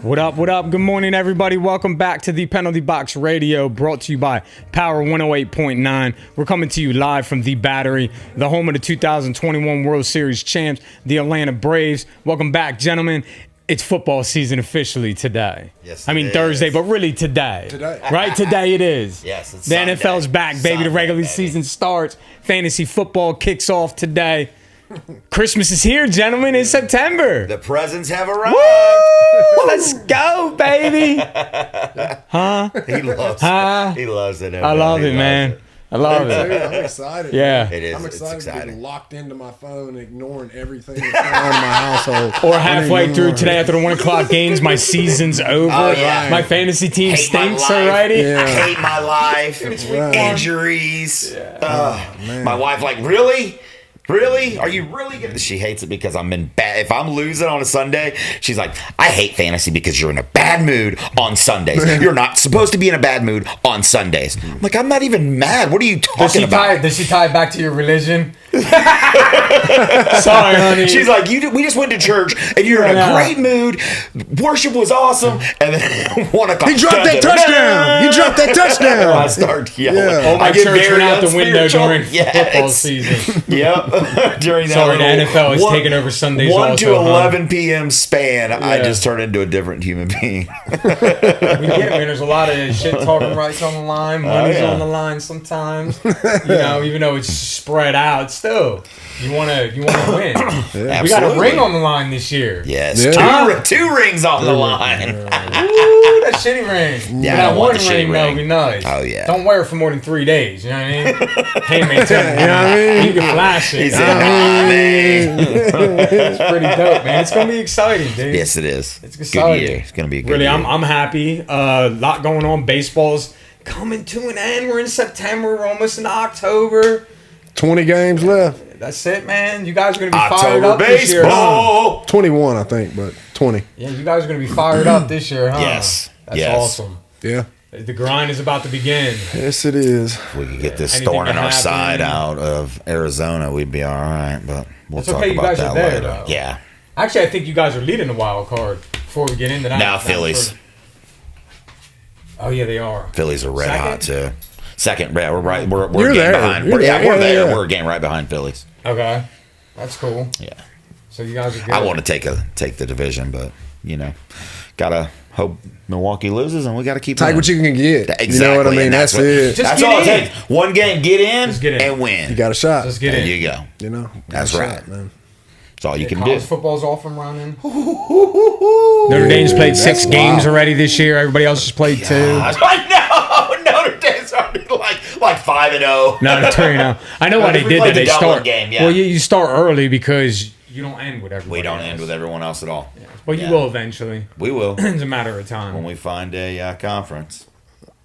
What up, what up? Good morning, everybody. Welcome back to the Penalty Box Radio, brought to you by Power 108.9. We're coming to you live from The Battery, the home of the 2021 World Series champs, the Atlanta Braves. Welcome back, gentlemen. It's football season officially today. Yes, I mean Thursday, but really today. Right? Today it is. Yes, it's The Sunday. NFL's back, baby. Sunday, The regular baby. season starts. Fantasy football kicks off today. Christmas is here, gentlemen. It's September. The presents have arrived. Woo! Let's go, baby. He loves it. I love it, man. I love it. Dude, I'm excited. Yeah. It is. I'm It's excited to exciting. be locked into my phone, ignoring everything that's going on in my household. Or halfway through today after the 1 o'clock games, my season's over. Oh, yeah. My fantasy team Hate my stinks life. already. Yeah. I hate my life. Right. Injuries. My wife, like, really? Really? Are you really gonna? She hates it because I'm in bad. If I'm losing on a Sunday, she's like, I hate fantasy because you're in a bad mood on Sundays. You're not supposed to be in a bad mood on Sundays. I'm like, I'm not even mad. What are you talking about? Does she tie it back to your religion? Sorry, honey. She's like, we just went to church and you're in a great mood. Worship was awesome. And then 1 o'clock. He dropped that touchdown. He dropped that I touchdown. start yelling. Yeah. All my I get church very went out the window unspiritual. during football season. Yep. During that Sorry, the little NFL is taking over Sundays 1 also, to huh? 11 p.m. span, I Yeah. just turned into a different human being. We get it, man. There's a lot of shit talking rights on the line. Money's yeah. on the line sometimes. You know, even though it's spread out, still you wanna win. We got a Absolutely. ring on the line this year. Yes. Yeah. Two rings on the line. Ooh, that shitty ring. Yeah, But I that don't one want the shitty ring, though, ring. be nice. Oh, yeah. Don't wear it for more than 3 days. You know what I mean? Hey, man, tell me. You know what I mean? You can flash it. He said, nah, man. It's pretty dope, man. It's gonna be exciting, dude. Yes, it is. It's Good exciting. year. It's going to be a good Really, year. I'm happy. A lot going on. Baseball's coming to an end. We're in September. We're almost in October. 20 games left. That's it, man. You guys are gonna be fired October up this year, huh? baseball. 21, I think, but 20. Yeah, you guys are gonna be fired up this year, huh? Yes. That's Yes. awesome. Yeah. The grind is about to begin. Yes, it is. If we could get this Anything thorn in can our happen. side out of Arizona, we'd be all right. But we'll It's talk okay, you about guys are that there, later. though. Yeah. Actually, I think you guys are leading the wild card before we get into that. Now That Phillies. first- Oh yeah, they are. Phillies are red Second? hot too. Second, yeah, we're right. We're You're a game there. behind. You're We're, yeah, there. we're Yeah, there. yeah. We're a game right behind Phillies. Okay, that's cool. Yeah. So you guys are good. I want to take the division, but gotta hope Milwaukee loses, and we gotta keep Take winning. what you can get. Exactly. You know what I mean? and That's what- it. Just That's get all it in. takes. One game, get in, Just get in. and win. You got a shot. Just get there in. you go. You know? That's Got a right. shot, man. That's all you can do. College football's off and running. Notre Dame's played 6 That's games wild. already this year. Everybody else has played 2. I know. Notre Dame's already like 5-0. No, to tell you now. I know why they We did played that. the They Dublin start. game, yeah. Well, you start early because you don't end with everybody. We don't else. end with everyone else at all. But you Yeah. will eventually. We will It's a matter of time. when we find a conference.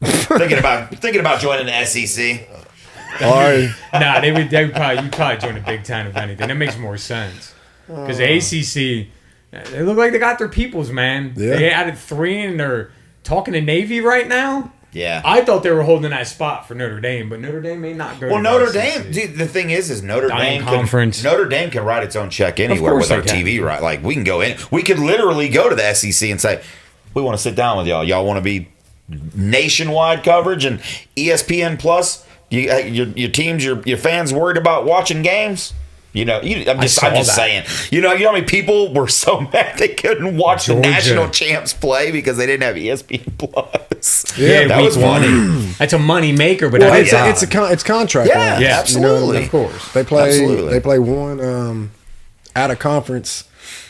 thinking about joining the SEC. Or Nah, they would probably you probably join the Big Ten if anything. That makes more sense because the ACC, they look like they got their peoples, man. Yeah. They added 3 and they're talking to Navy right now. Yeah. I thought they were holding that spot for Notre Dame, but Notre Dame may not go. Well, to Notre the Dame. SEC. Dude, the thing is Notre Dying Dame conference. Notre Dame can write its own check anywhere course with our they can. TV, right? Like we can go in. We could literally go to the SEC and say, "We want to sit down with y'all. Y'all want to be nationwide coverage and ESPN Plus. Your teams, your fans worried about watching games." You know, I'm just saw that. saying. You know how many people were so mad they couldn't watch Georgia. the national champs play because they didn't have ESPN Plus. Yeah, that week was one. funny. That's a money maker, but well, that's it's contract. Yeah, wise, yeah, absolutely. of course. They play. Absolutely. They play one out of conference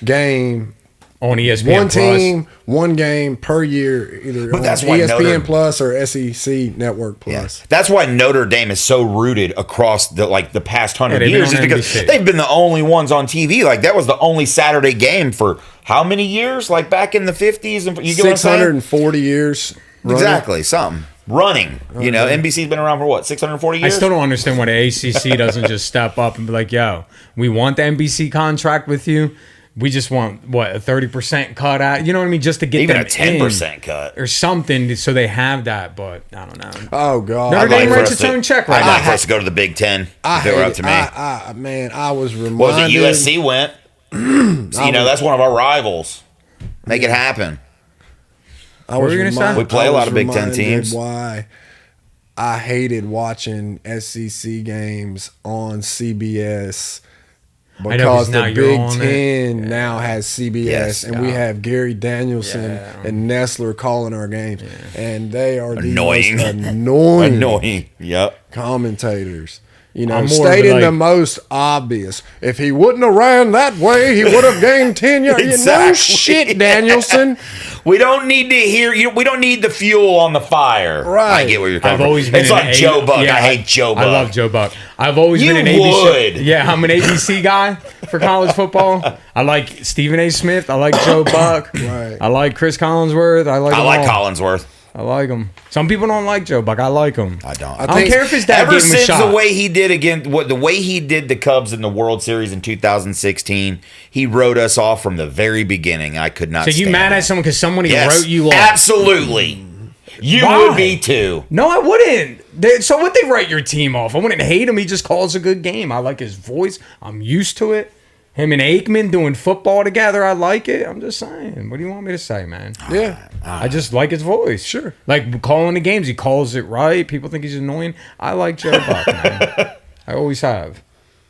game. on ESPN One Plus. team, one game per year, either But on that's why ESPN Notre- Plus or SEC Network Yeah. Plus. That's why Notre Dame is so rooted across the past 100 they've been years, on is because NBC. they've been the only ones on TV. Like that was the only Saturday game for how many years? Like back in the 50s, and you get what I'm saying? 640 years. running. Exactly, something running. You know, NBC's been around for what, 640 I years? still don't understand why the ACC doesn't just step up and be like, yo, we want the NBC contract with you. We just want, what, a 30% cut out? You know what I mean? Just to get Even them a 10% cut. or something so they have that, but I don't know. Oh God. Notre I'd like Dame for writes us its to- own check right I'd now. like for us to go to the Big Ten I if it were hate up it. to me. Man, I was reminded. What was it? USC went. So, you know, that's one of our rivals. Make it happen. I What was were you gonna say? We play I a lot was of Big Ten reminded teams. Why I hated watching SEC games on CBS I know, 'cause because now the you're Big on it. Ten now has CBS, Yes, and we have Gary Danielson Yeah. and Nestler calling our games, and they are the Annoying. most annoying Annoying. Yep. commentators. You know, I'm more of a, stating the like- most obvious. If he wouldn't have ran that way, he would have gained 10 yards. No Exactly. shit, Danielson. We don't need to hear you. We don't need the fuel on the fire. Right. I get where you're coming I've from. always been It's an like Joe Buck. I hate Joe Buck. I love Joe Buck. I've always You been an ABC. would. Yeah, I'm an ABC guy for college football. I like Stephen A. Smith. I like Joe Buck. Right. I like Chris Collinsworth. I like. I them like all. Collinsworth. I like him. Some people don't like Joe Buck. I like him. I don't. I I don't think care if his dad Ever gave him a since shot. the way he did the way he did the Cubs in the World Series in 2016, he wrote us off from the very beginning. I could not. So you stand mad it. at someone because somebody Yes, wrote you off? absolutely. You Why? would be too. No, I wouldn't. So what? They write your team off? I wouldn't hate him. He just calls a good game. I like his voice. I'm used to it. Him and Aikman doing football together. I like it. I'm just saying. What do you want me to say, man? Yeah. I just like his voice. Sure. Like calling the games, he calls it right. People think he's annoying. I like Joe Buck, man. I always have.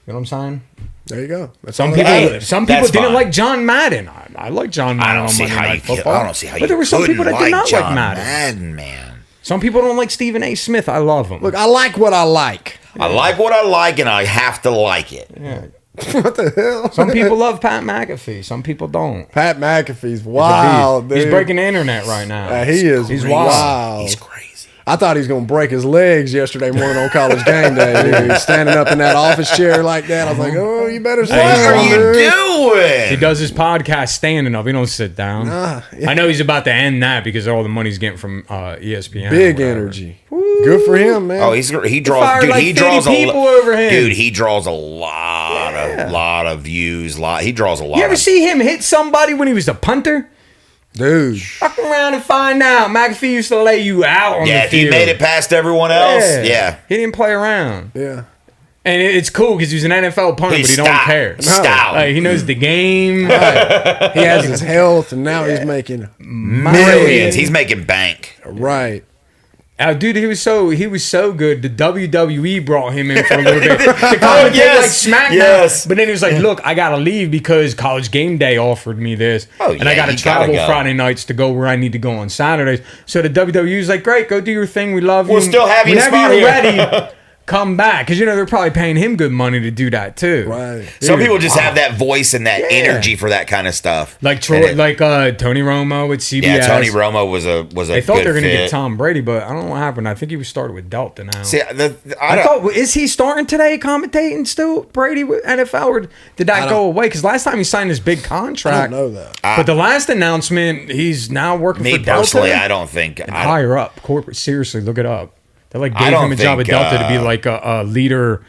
You know what I'm saying? There you go. That's Some all people, that matters. some people That's didn't fine. like John Madden. I like John Madden on Monday Night Football. I don't see how you. But there were some people that did couldn't not John like Madden. Madden, man. Some people don't like Stephen A. Smith. I love him. Look, I like what I like. I like what I like, and I have to like it. What the hell? Some people love Pat McAfee. Some people don't. Pat McAfee's wild, dude. He's breaking the internet right now. He is He's wild. wild. He's crazy. I thought he was going to break his legs yesterday morning on College Game Day, dude. Standing up in that office chair like that. I was like, oh, you better sit What down, are you dude. doing? He does his podcast standing up. He don't sit down. Nah, yeah. I know he's about to end that because of all the money he's getting from ESPN. Big or whatever. energy. Good for him, man. Oh, he draws. fired Dude, like he 50 draws people over him. Dude, he draws a lot of views. He draws a lot. You ever of, see him hit somebody when he was a punter? Dude. Fuck around and find out. McAfee used to lay you out on Yeah, the if he field. made it past everyone else, yeah. He didn't play around. Yeah. And it's cool because he's an NFL punter, He's but he don't stout. care. Stout. Like, he knows the game. He has his health, and now he's making Millions. He's making bank. right. Dude, he was so good. The WWE brought him in for a little bit to commentate yes, like SmackDown. yes. But then he was like, "Look, I gotta leave because College Game Day offered me this, Oh, and I yeah, gotta you gotta travel go. Friday nights to go where I need to go on Saturdays." So the WWE was like, "Great, go do your thing. We love you. We'll still have you a Whenever spot you're here." ready." Come back, because they're probably paying him good money to do that too. Right. Some Dude, people just have that voice and that energy for that kind of stuff. like And it- Tony Romo with CBS. yeah, Tony Romo was a They thought good they were going to fit. get Tom Brady, but I don't know what happened. I think he was started with Delta now. See, I don't- thought, is he starting today commentating still, Brady, with NFL, or did that go away? Because last time he signed this big I contract. don't know that. But the last announcement, he's now working me for Delta. personally, I don't think. Higher up, corporate. Seriously, look it up. They I gave don't him a job at think, Delta to be like a leader.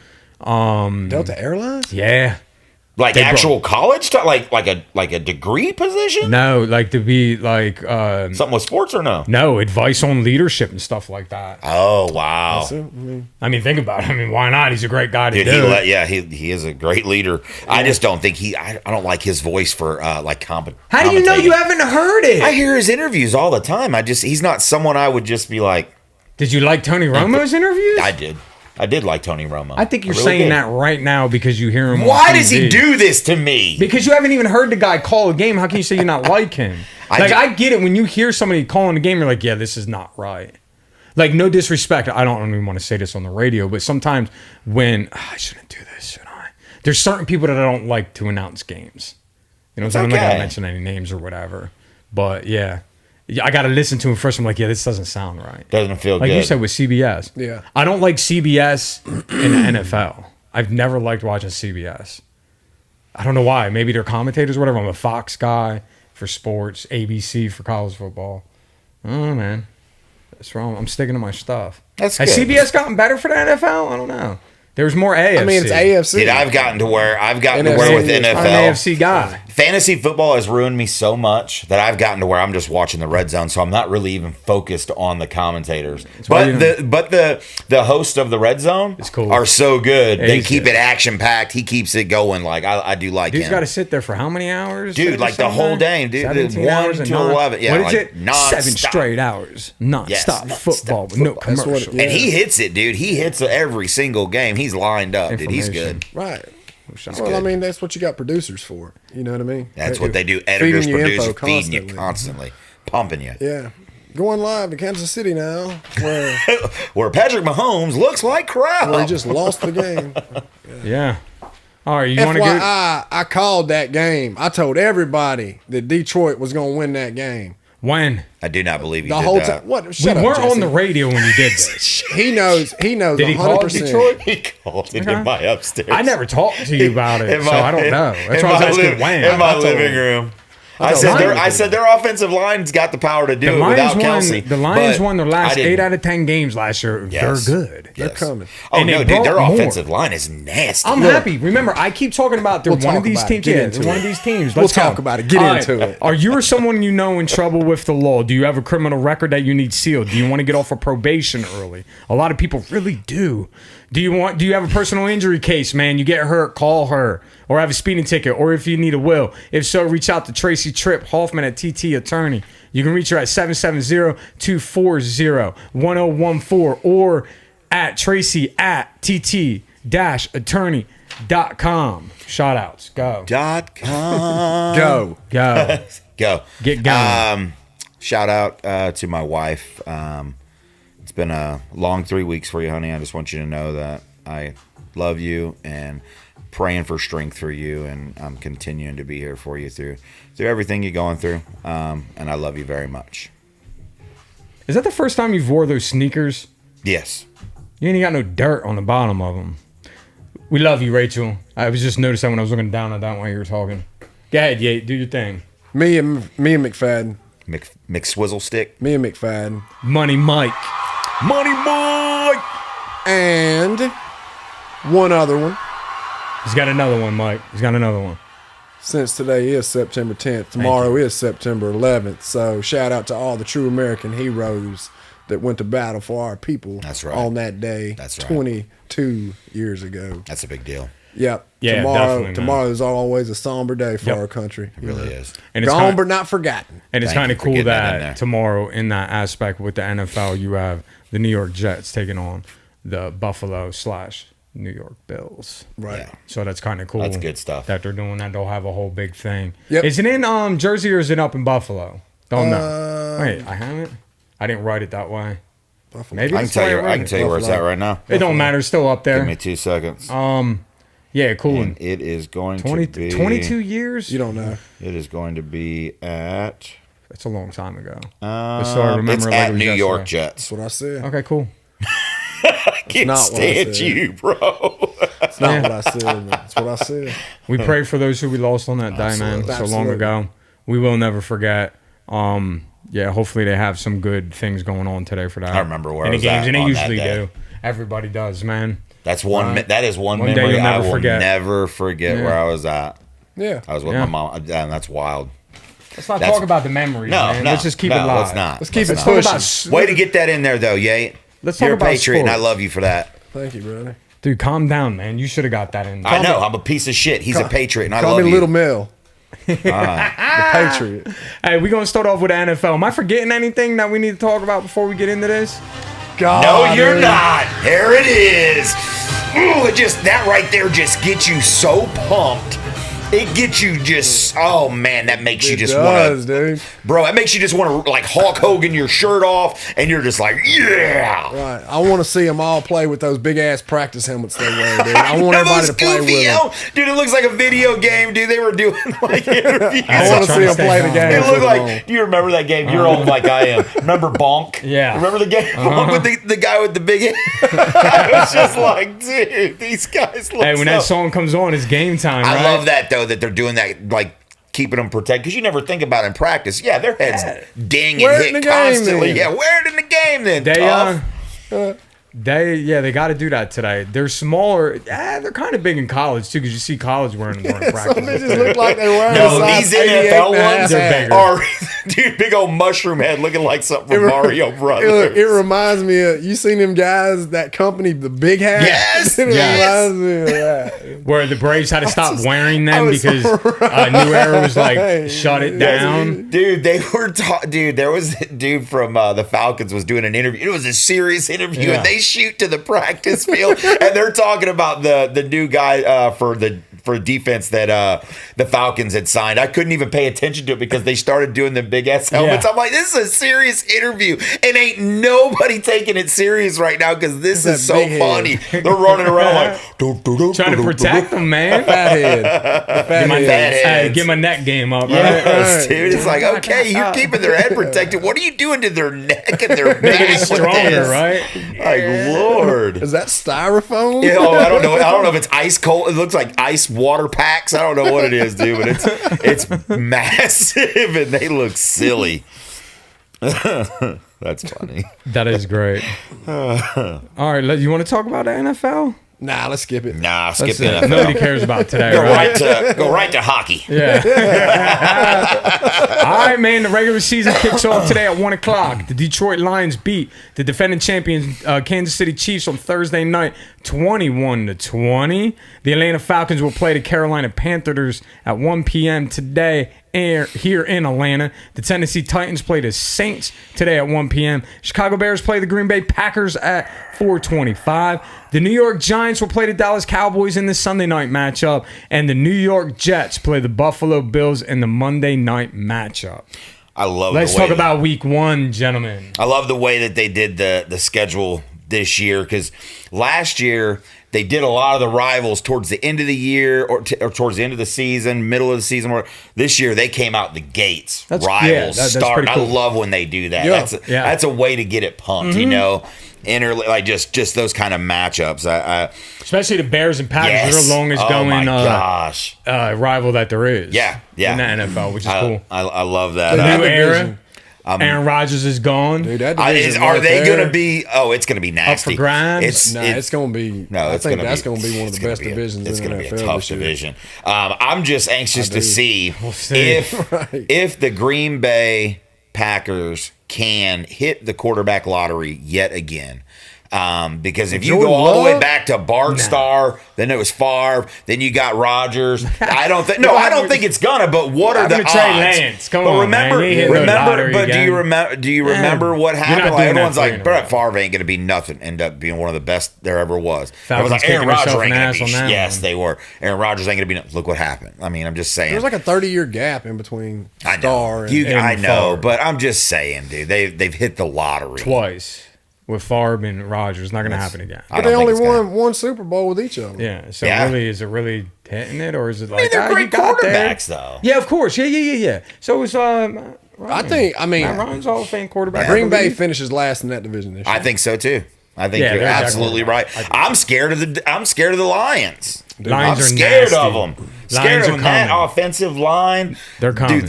Delta Airlines? Yeah. like they actual college, like a degree position, No, like to be like something with sports or no? no advice on leadership and stuff like that. Oh wow, I mean, think about it. I mean, why not? He's a great guy to dude, do it. he is a great leader. I just don't think I don't like his voice for like How do you know you haven't heard it? I hear his interviews all the time. He's not someone I would just be like. Did you like Tony Romo's interviews? I did like Tony Romo. I think you're really saying did. that right now because you hear him. Why on does he TV. do this to me? Because you haven't even heard the guy call a game. How can you say you're not like him? I get it when you hear somebody calling a game. You're like, yeah, this is not right. Like, no disrespect. I don't even want to say this on the radio, but sometimes when I shouldn't do this, should I? There's certain people that I don't like to announce games. You know what I'm saying? I'm not gonna okay. mention any names or whatever. But yeah. I got to listen to him first. I'm like, yeah, this doesn't sound right. Doesn't feel like good. you said with CBS. Yeah. I don't like CBS in the NFL. I've never liked watching CBS. I don't know why. Maybe they're commentators or whatever. I'm a Fox guy for sports, ABC for college football. Oh, man. That's wrong. I'm sticking to my stuff. That's Has good. CBS gotten better for the NFL? I don't know. There's more AFC. I mean, it's AFC. Dude, I've gotten to where with NFC. NFL. I'm an AFC guy. fantasy football has ruined me so much that I've gotten to where I'm just watching the red zone, so I'm not really even focused on the commentators. But the host of the red zone cool. are so good. Yeah, they keep it action packed. He keeps it going. Like I do like Dude's him. got to sit there for how many hours? Dude, like the whole day, dude. 17 1 hours to 11. Yeah, what is like it? non-stop. 7 straight hours. Non-stop football with no That's what commercials. it- And he hits it, dude. He hits every single game. He's lined up, dude. He's Information. good. Right. Sounds Well, good. I mean, that's what you got producers for. You know what I mean? That's what they do. Editors, Feeding you producers, info feeding you constantly. constantly, pumping you. Yeah. Going live in Kansas City now, where Where Patrick Mahomes looks like crap. he just lost the game. Yeah. All right, you want to get... FYI, I called that game. I told everybody that Detroit was going to win that game. When? I do not believe he The did whole that. time. What? We Shut up, weren't Jesse. on the radio when you did this. He knows. He knows. Did he call 100%. Detroit? He called it Okay. in my upstairs. I never talked to you about it, so I don't know. That's in why I was my asking when. In my I told living him. room. I I said their offensive line's got the power to do The it without Lions Kelsey. won. The Lions but won their I last didn't. 8 out of 10 games last year. Yes. They're good. They're coming. Oh And no, they dude, their brought more. offensive line is nasty. I'm happy. Remember, I keep talking about they're We'll one talk of these about it. teams. Get Yeah, into they're one it. of these teams. We'll Let's talk go. about it. Get All into it. Are you or someone you know in trouble with the law? Do you have a criminal record that you need sealed? Do you want to get off of probation early? A lot of people really do. Do you have a personal injury case, man? You get hurt, call her. Or have a speeding ticket, or if you need a will. If so, reach out to Tracy Tripp Hoffman at TT Attorney. You can reach her at 770-240-1014 or at Tracy at TT-attorney.com. Shout outs. Go. .com. Go. Go. Go. Get going. Shout out to my wife. It's been a long 3 weeks for you, honey. I just want you to know that I love you and praying for strength for you, and I'm continuing to be here for you through everything you're going through. And I love you very much. Is that the first time you've wore those sneakers? Yes. You ain't got no dirt on the bottom of them. We love you, Rachel. I was just noticing when I was looking down at that while you were talking. Go ahead, Yate. Do your thing. Me and McFadden. McSwizzle stick. Me and McFadden. Money Mike. Money Mike. And one other one. He's got another one, Mike. He's got another one. Since today is September 10th, tomorrow is September 11th. So shout out to all the true American heroes that went to battle for our people. That's right. On that day. That's right. 22 years ago. That's a big deal. Yep. Yeah, tomorrow, definitely, man. tomorrow is always a somber day for Yep. our country. It really is. And it's Gone kind, but not forgotten. and it's Thank kind you of for cool getting that in that there. tomorrow in that aspect with the NFL, you have the New York Jets taking on the Buffalo/New York Bills. Right. Yeah. So that's kind of cool. That's good stuff. That they're doing that. They'll have a whole big thing. Yep. Is it in Jersey or is it up in Buffalo? Don't know. Wait, I haven't. I didn't write it that way. Buffalo. Maybe I can that's the way tell you. wrote I can it. tell you where it's at right now. It don't matter. It's still up Give there. me 2 seconds. Yeah, cool. And it is going 20, to be 22 years? You don't know. It is going to be at. That's a long time ago. So I remember It's like at it was New York yesterday. Jets. That's what I said. Okay, cool. Can't not what I stand said. you, bro. It's not what I said, but that's what I said. We pray for those who we lost on that day, man, so long Absolutely. ago. We will never forget. Yeah, hopefully they have some good things going on today for that. I remember where in I the was games, at and they on that usually day. do. Everybody does, man. That's one. That is one one day memory you'll I never will forget. never forget Yeah. where I was at. Yeah. I was with Yeah. my mom. Damn, that's wild. Let's not That's- talk about the memories, No, man. no. Let's just keep it no, live. Let's not. Let's keep it not. Talk pushing. about, Way to get that in there, though, Yate. Let's You're talk a about patriot, and I sports. love you for that. Thank you, brother. Dude, calm down, man. You should have got that in. I know. I'm a piece of shit. He's a patriot, and I Call love me you. Little Mel. The Patriot. Hey, we're going to start off with the NFL. Am I forgetting anything that we need to talk about before we get into this? God, No, you're dude. not. There it is. Ooh, that right there just gets you so pumped. It gets you just, oh man, that makes you It just does, want to, dude. bro, that makes you just want to like Hulk Hogan your shirt off, and you're just like, yeah. Right. I want to see them all play with those big ass practice helmets they wear, dude. I want That everybody looks to play goofy, with them. yo. Dude, it looks like a video game, dude. They were doing like interviews. I want to trying see to them stay play the calm. game. It looked like, do you remember that game? You're old like I am. Remember Bonk? Yeah. Remember the game? Bonk with the guy with the big head? I was just like, dude, these guys look Hey, when that so... song comes on, it's game time, I right? love that, though, that they're doing that, like, keeping them protected. Because you never think about it in practice. Yeah, their heads ding Wear and it in hit the game, constantly. then. Yeah, wear it in the game then, They, tough. They got to do that today. They're smaller. They're kind of big in college too, because you see college wearing them during practice. Some bitches look like they wearing No, a size these 88 NFL and a half. ones They're bigger. are, dude, big old mushroom head looking like something from Mario Brothers. It reminds me of, you seen them guys, that company, the big hat? Yes, It yes. reminds me of that. Where the Braves had to stop wearing them was because New Era was like shut it down. Dude, they were dude. There was a dude from the Falcons was doing an interview. It was a serious interview, Yeah. and they shoot to the practice field, and they're talking about the new guy for defense that the Falcons had signed. I couldn't even pay attention to it because they started doing the big ass helmets. Yeah. I'm like, this is a serious interview, and ain't nobody taking it serious right now because this That is so big head. funny. They're running around like Trying to protect them, man. Fathead. The fathead. Fathead. Get my neck game up. Yes, Right. dude. It's like, okay, you're keeping their head protected. What are you doing to their neck and their Making back it with stronger, this? right? Like, Lord. Is that styrofoam? Yeah, I don't know. I don't know if it's ice cold. It looks like ice water packs. I don't know what it is, dude, but it's massive and they look silly. That's funny. That is great. All right, you want to talk about the NFL? Nah, let's skip it. Nah, skip That's the it. NFL. Nobody cares about today, Go right? right to hockey. Yeah. All right, man. The regular season kicks off today at 1 o'clock. The Detroit Lions beat the defending champions Kansas City Chiefs on Thursday night, 21-20. The Atlanta Falcons will play the Carolina Panthers at 1 p.m. today here in Atlanta. The Tennessee Titans play the Saints today at 1 p.m. Chicago Bears play the Green Bay Packers at 4:25. The New York Giants will play the Dallas Cowboys in the Sunday night matchup, and the New York Jets play the Buffalo Bills in the Monday night matchup. I love Let's the way talk about week one, gentlemen. I love the way that they did the schedule this year because last year they did a lot of the rivals towards the end of the year or towards the end of the season, middle of the season. Or this year they came out the gates, rivals that's start. pretty cool. I love when they do that. Yeah. That's a way to get it pumped, you know. Like just those kind of matchups. Especially the Bears and Packers Yes. are the longest Oh going my gosh. rival that there is. Yeah. In the NFL, which is cool. I love that. The new era. division. Aaron Rodgers is gone. Dude, that division Are right they there, going to be? Oh, it's going to be nasty. for grabs? It's going to be. No, I it's think gonna that's be- going to be one of the it's gonna best be a- divisions It's in the going to be NFL a tough this year. division. I'm just anxious to see see. if Right. if the Green Bay Packers can hit the quarterback lottery yet again. Because if you Jordan go all the way Love? back to Bart Starr, then it was Favre, then you got Rodgers. I don't think it's gonna. But what are the happened odds? to Trey Lance? Come but on, remember, man. He hit the lottery But do again. you remember? Do you remember what you're happened? not Like doing that everyone's three like, in a Brett row. Favre ain't gonna be nothing. End up being one of the best there ever was. Falcons It was like Aaron kicking Rodgers themselves ain't in the gonna ass be. on that Yes, one. they were. Aaron Rodgers ain't gonna be. Look what happened. I mean, I'm just saying. There was like a 30-year gap in between I know. Star and I know, Favre. but I'm just saying, dude. They've hit the lottery Twice with Favre and Rodgers. Not going to happen again. I But don't they think only it's gonna- won one Super Bowl with each of them. Yeah. So Yeah. really, is it really hitting it, or is it like I mean, they're you great got there? quarterbacks, though. Yeah, of course. Yeah. So it's I mean, Matt Ryan's Hall of Fame quarterback. I Green Bay believe. finishes last in that division this year. I think so too. I think Yeah, you're they're absolutely right. definitely I'm scared of the Lions. Lions I'm are scared nasty. of them. Scared Lions of are them. That coming. offensive line. They're coming. Dude,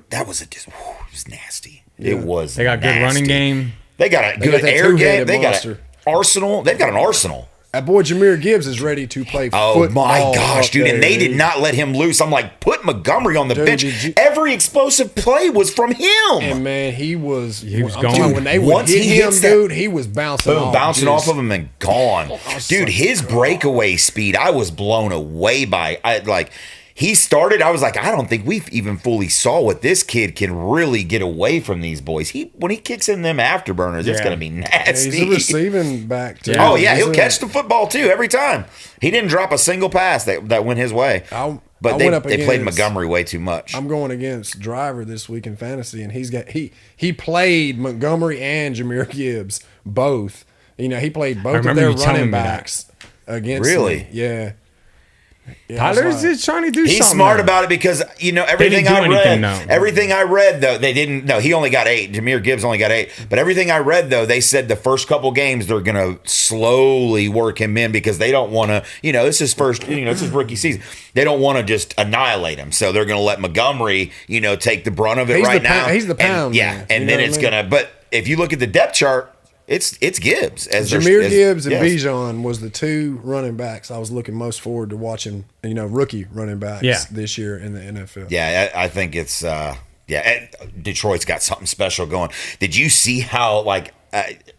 that was it was nasty. It was. They got a good nasty. running game. They got a They got good that air game. two-headed They got monster. an arsenal. They've got an arsenal. That boy Jameer Gibbs is ready to play Oh football. my gosh, up dude! there, And they did dude. not let him loose. I'm like, put Montgomery on the Dude, bench. did you- Every explosive play was from him. And man, he was I'm gone. telling you, when they would Once hit he him, hits that- dude, he was bouncing Boom, off. bouncing Just- off of him and gone. Dude, like, his breakaway speed, I was blown away by. He started, I was like, I don't think we've even fully saw what this kid can really get away from these boys. When he kicks in them afterburners, it's Yeah. going to be nasty. He's a receiving back too. Oh yeah, He's he'll a- catch the football too every time. He didn't drop a single pass that went his way. I But went up they played against- Montgomery way too much. I'm going against Driver this week in fantasy, and he played Montgomery and Jameer Gibbs both. You know, he played both of remember their you telling running me that. backs against Really? me. Yeah. Tyler's it's like- just trying to do He's something. smart there. about it because everything do I read. anything, though. Everything I read though, they didn't. No, he only got 8. Jameer Gibbs only got 8. But everything I read though, they said the first couple games they're gonna slowly work him in because they don't want to. This is first. This is rookie season. They don't want to just annihilate him, so they're gonna let Montgomery, take the brunt of it He's right the now. he's the pound And, yeah, man. and You then know it's what I mean? gonna. But if you look at the depth chart. it's Gibbs Jahmyr Gibbs and yes. Bijan was the two running backs I was looking most forward to watching. Rookie running backs this year in the NFL. Yeah, I think it's Detroit's got something special going. Did you see how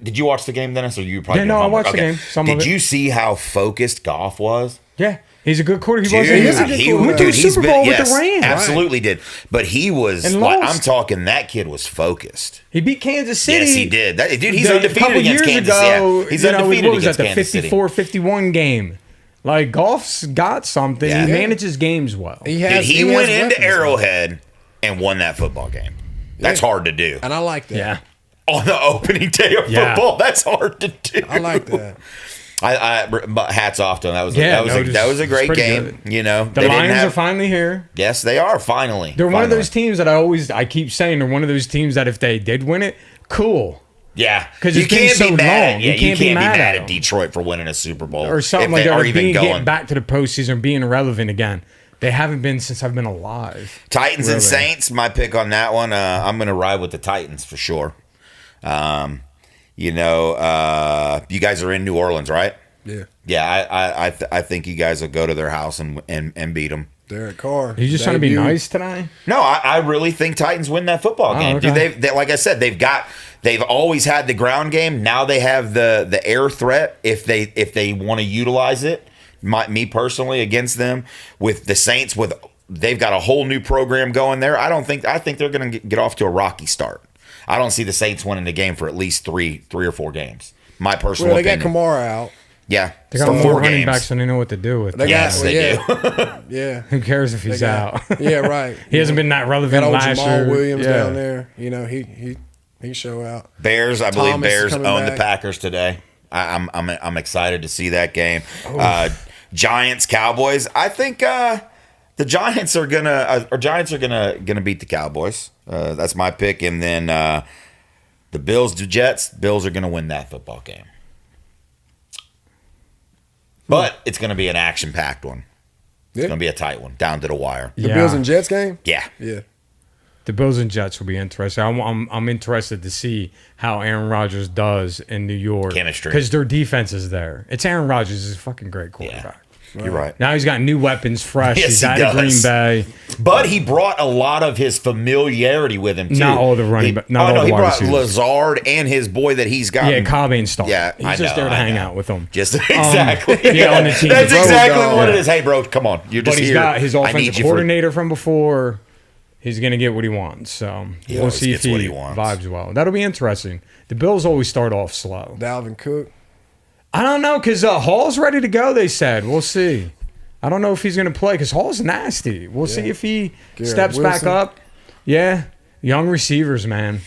did you watch the game, Dennis? Or you probably Yeah, no, I watched the game. Did you see how focused Goff was? Yeah, he's a good quarterback. He is a good quarterback. He went to the Super Bowl with the Rams. Absolutely did. But he was, And lost. I'm talking, that kid was focused. He beat Kansas City. Yes, he did. Dude, he's a undefeated couple against years Kansas ago, City. He's undefeated what was against that, the Kansas City. 54-51 game. Like, Goff's got something. Yeah. He manages games well. He has went into weapons, Arrowhead and won that football game. That's hard to do. And I like that. Yeah. On the opening day of Yeah. football, that's hard to do. I like that. But hats off to him. That was a great pretty game. good. The The Lions are finally here. Yes, they are finally. They're one of Finally. those teams that I keep saying they're one of those teams that if they did win it, cool. Yeah, 'Cause you it's been can't so be mad. long. Yeah, You can't be mad at them. Detroit for winning a Super Bowl Or something if like they that. are Or even getting going. back to the postseason, being relevant again. They haven't been since I've been alive. Titans Really. and Saints. My pick on that one. I'm going to ride with the Titans for sure. You guys are in New Orleans, right? Yeah. Yeah, I think you guys will go to their house and beat them. Derek Carr. You just trying to be debut. nice today? No, I really think Titans win that football game. okay. Dude, they like I said, they've always had the ground game. Now they have the air threat if they want to utilize it. Me personally against them with the Saints, they've got a whole new program going there. I think they're going to get off to a rocky start. I don't see the Saints winning the game for at least three or four games. My personal Well, they opinion. got Kamara out. Yeah, They got so more 4 running games. backs than they know what to do with. They Yes, got, they yeah. Yeah. Who cares if he's They out? got- Yeah, right. He hasn't been that relevant Got old last Jamal year. Williams Yeah. down there. He show out. Bears, I believe Thomas is Bears coming own the back. Packers today. I'm excited to see that game. Oh. Giants, Cowboys. I think the Giants are gonna beat the Cowboys. That's my pick, and then the Bills, the Jets. Bills are gonna win that football game, but it's gonna be an action-packed one. It's Yeah. gonna be a tight one, down to the wire. The Bills and Jets game? Yeah. Yeah. The Bills and Jets will be interesting. I'm interested to see how Aaron Rodgers does in New York. Chemistry. Because their defense is there. It's Aaron Rodgers. He's a fucking great quarterback. You're right. Now he's got new weapons fresh. Yes, he's he out of Green does. Bay. But he brought a lot of his familiarity with him too. Not all the running back- not all the he wide brought receivers. Lazard and his boy that he's got. Yeah, Cobb ain't starting. Yeah, he's I just know, there to I hang know. out with them. Just exactly. yeah, on the team. That's Bro, exactly dog. what it Yeah. is. Hey, bro, come on. You're just But he's here. got his I need offensive you for- coordinator from before. He's going to get what he wants. So we'll always see if gets what he he wants. vibes well. That'll be interesting. The Bills always start off slow. Dalvin Cook. I don't know because Hall's ready to go, they said. We'll see. I don't know if he's going to play because Hall's nasty. We'll see if he Garrett steps back Wilson. up. Yeah. Young receivers, man.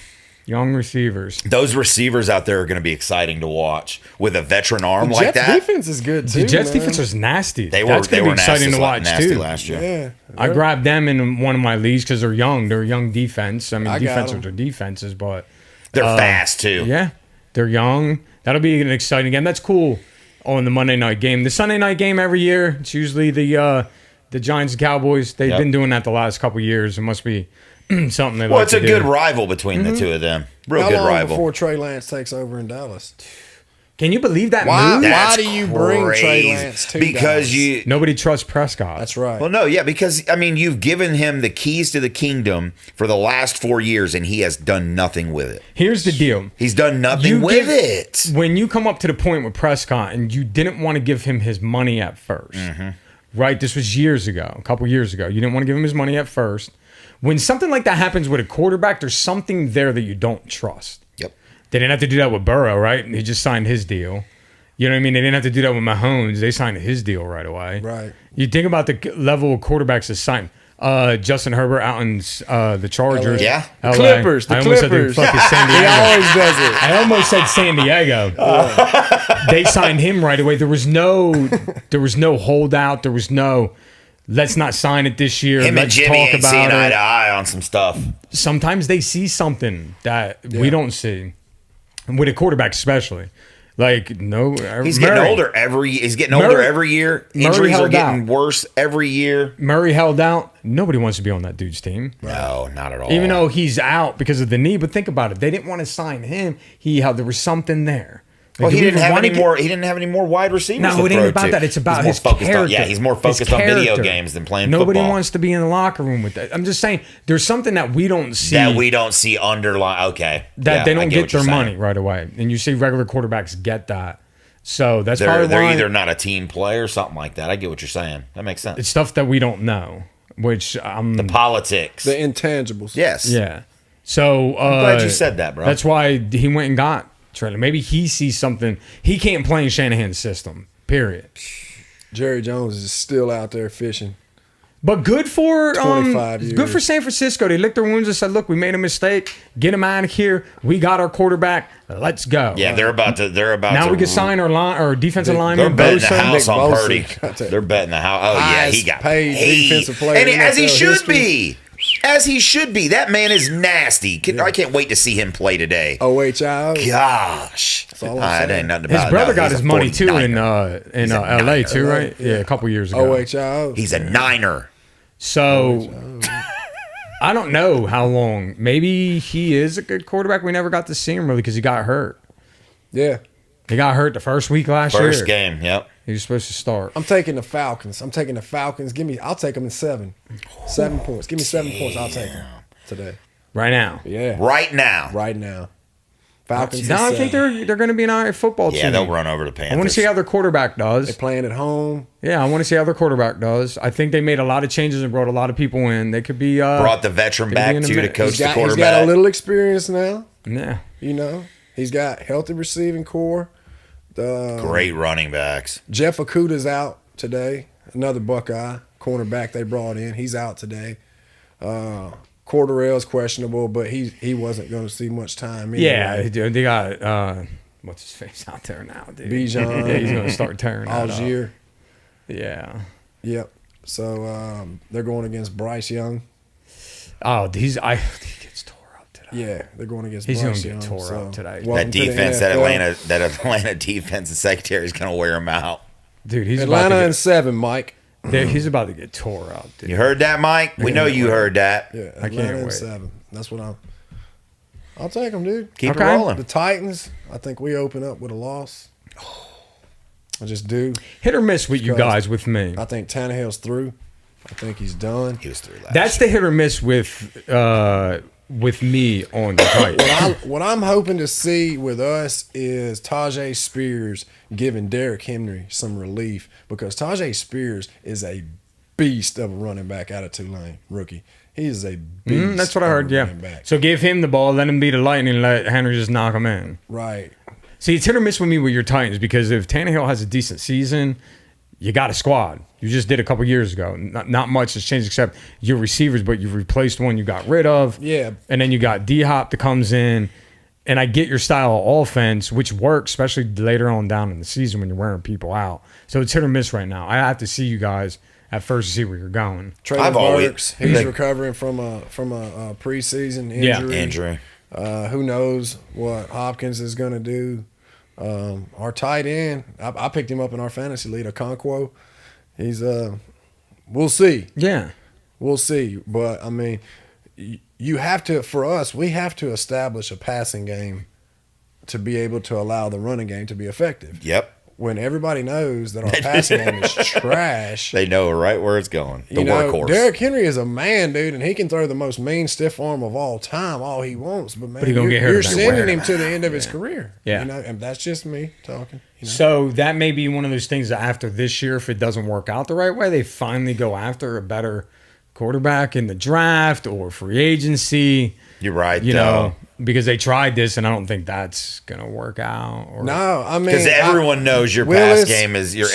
Young receivers. Those receivers out there are going to be exciting to watch with a veteran arm like Jets that. defense is good too. The Jets man. defense was nasty. They were That's they gonna were be exciting to watch nasty too. last year. Yeah. I grabbed them in one of my leagues because they're young. They're a young defense. I mean, I got defenses 'em. are defenses, but They're fast too. yeah, they're young. That'll be an exciting game. That's cool on the Monday night game. The Sunday night game every year, it's usually the Giants and Cowboys. They've Yep. been doing that the last couple of years. It must be something they Well, like it's to a do. good rival between Mm-hmm. the two of them. Real How good long rival. before Trey Lance takes over in Dallas? Can you believe that Why? move? That's do you bring Trey crazy. Lance to Because Dallas? you Nobody trusts Prescott. That's right. Well, no, yeah, because I mean, you've given him the keys to the kingdom for the last 4 years, and he has done nothing with it. Here's the deal. He's done nothing You with give- it. When you come up to the point with Prescott and you didn't want to give him his money at 1st, right? This was years ago, a couple years ago. You didn't want to give him his money at first. When something like that happens with a quarterback, there's something there that you don't trust. Yep. They didn't have to do that with Burrow, right? He just signed his deal. You know what I mean? They didn't have to do that with Mahomes. They signed his deal right away. Right. You think about the level of quarterbacks that signed. Justin Herbert out in the Chargers. Yeah. LA. Clippers, the I almost said Clippers. fucking San He Diego. always does it. I almost said San Diego. They signed him right away. There was no holdout. There was no let's not sign it this year. Him and Let's Jimmy talk ain't seeing about eye it. to eye on some stuff. Sometimes they see something that we don't see. And with a quarterback especially. Like no, He's getting older He's getting older every year. Injuries are held getting out. worse every year. Murray held out. Nobody wants to be on that dude's team. No, not at all. Even though he's out because of the knee, but think about it. They didn't want to sign him. There was something there. Well, Like, he do we didn't even have wanna any get- more. He didn't have any more wide receivers. No, to it ain't throw about to. that. It's about He's more his focused character. on. Yeah, he's more His focused on video character. games than playing Nobody football. wants to be in the locker room with that. I'm just saying, there's something that we don't see. That we don't see underlying. Okay, that Yeah, they I don't get get what you're their saying. money right away, and you see regular quarterbacks get that. So that's probably They're why either not a team player or something like that. I get what you're saying. That makes sense. it's stuff that we don't know. Which The politics. The intangibles. Yes. yeah. So I'm glad you said that, bro. That's why he went and got Trey. Maybe he sees something. He can't play in Shanahan's system. Period. Jerry Jones is still out there fishing. But good for 25 years. good for San Francisco. They licked their wounds and said, "Look, we made a mistake. Get him out of here. We got our quarterback. Let's go." Yeah, they're about to. Now we can sign our defensive They're lineman betting the Bosa. house on Nick Bosa. Purdy. They're betting the house. Oh yeah, he Highest got paid defensive player and in as he NFL should history. be. As he should be. That man is nasty. I can't wait to see him play today. OHIO. Gosh, all I'm saying. ain't nothing about His it. brother No, got he's his a money too 49er. in a LA Niner. too, right? Yeah, a couple years ago. OHIO. He's a Niner. So I don't know how long. Maybe he is a good quarterback. We never got to see him really because he got hurt. Yeah. He got hurt the first week last year. First game. Yep. He was supposed to start. I'm taking the Falcons. I'll take them in 7. 7 points. Give me 7 points. I'll take them today. Right now. Yeah. Right now. Right now. Falcons. No, in I think 7. they're going to be an all right football team. Yeah, they'll run over the Panthers. I want to see how their quarterback does. They're playing at home. Yeah, I want to see how their quarterback does. I think they made a lot of changes and brought a lot of people in. They could be brought the veteran could be back in a too to minute. coach He's the got quarterback. a little experience now. Yeah. You know, he's got healthy receiving core. Great running backs. Jeff Okudah's out today. Another Buckeye cornerback they brought in. He's out today. Cordarrelle's questionable, but he wasn't going to see much time. Anyway. Yeah, dude, they got what's his face out there now, dude. Bijan. Yeah, he's going to start tearing that up. Algier. Yeah. Yep. So they're going against Bryce Young. Oh, he gets tore up today. Yeah, they're going against He's Bryce gonna Young. get tore so up today. welcome That to the defense, NFL. that Atlanta defensive secretary is going to wear him out. Dude, he's Atlanta about in to 7, Mike. he's about to get tore up, dude. You heard that, Mike? We know you heard that. Yeah, I Atlanta can't in wait. 7. That's what I'll take them, dude. Keep Okay. it rolling. The Titans, I think we open up with a loss. I just do. Hit or miss with you Because guys with me. I think Tannehill's through. I think he's done. He was through last. That's the hit or miss with me on the Titans. What I'm hoping to see with us is Tajay Spears giving Derrick Henry some relief because Tajay Spears is a beast of a running back out of Tulane, rookie. He is a beast. That's what I of a heard, yeah. running back. So give him the ball, let him be the lightning, let Henry just knock him in. Right. See, it's hit or miss with me with your Titans because if Tannehill has a decent season, you got a squad. You just did a couple years ago. Not much has changed except your receivers, but you've replaced one you got rid of. Yeah. And then you got D-Hop that comes in. And I get your style of offense, which works, especially later on down in the season when you're wearing people out. So it's hit or miss right now. I have to see you guys at first to see where you're going. Traylon I've always- Burks, he's recovering from a preseason injury. Injury. Who knows what Hopkins is going to do? Our tight end, I picked him up in our fantasy league, Okonkwo. He's we'll see. Yeah. We'll see. But I mean, you have to, for us, we have to establish a passing game to be able to allow the running game to be effective. Yep. When everybody knows that our passing game is trash. They know right where it's going. The You know, workhorse. Derrick Henry is a man, dude, and he can throw the most mean stiff arm of all time, all he wants. But man, he gonna get hurt you're if they sending wear him him to the end of his career. Yeah. You know, and that's just me talking. You know? So that may be one of those things that after this year, if it doesn't work out the right way, they finally go after a better quarterback in the draft or free agency. You're right, You though. know, because they tried this, and I don't think that's gonna work out. Or, No, I mean, Because everyone knows your Willis- pass game is your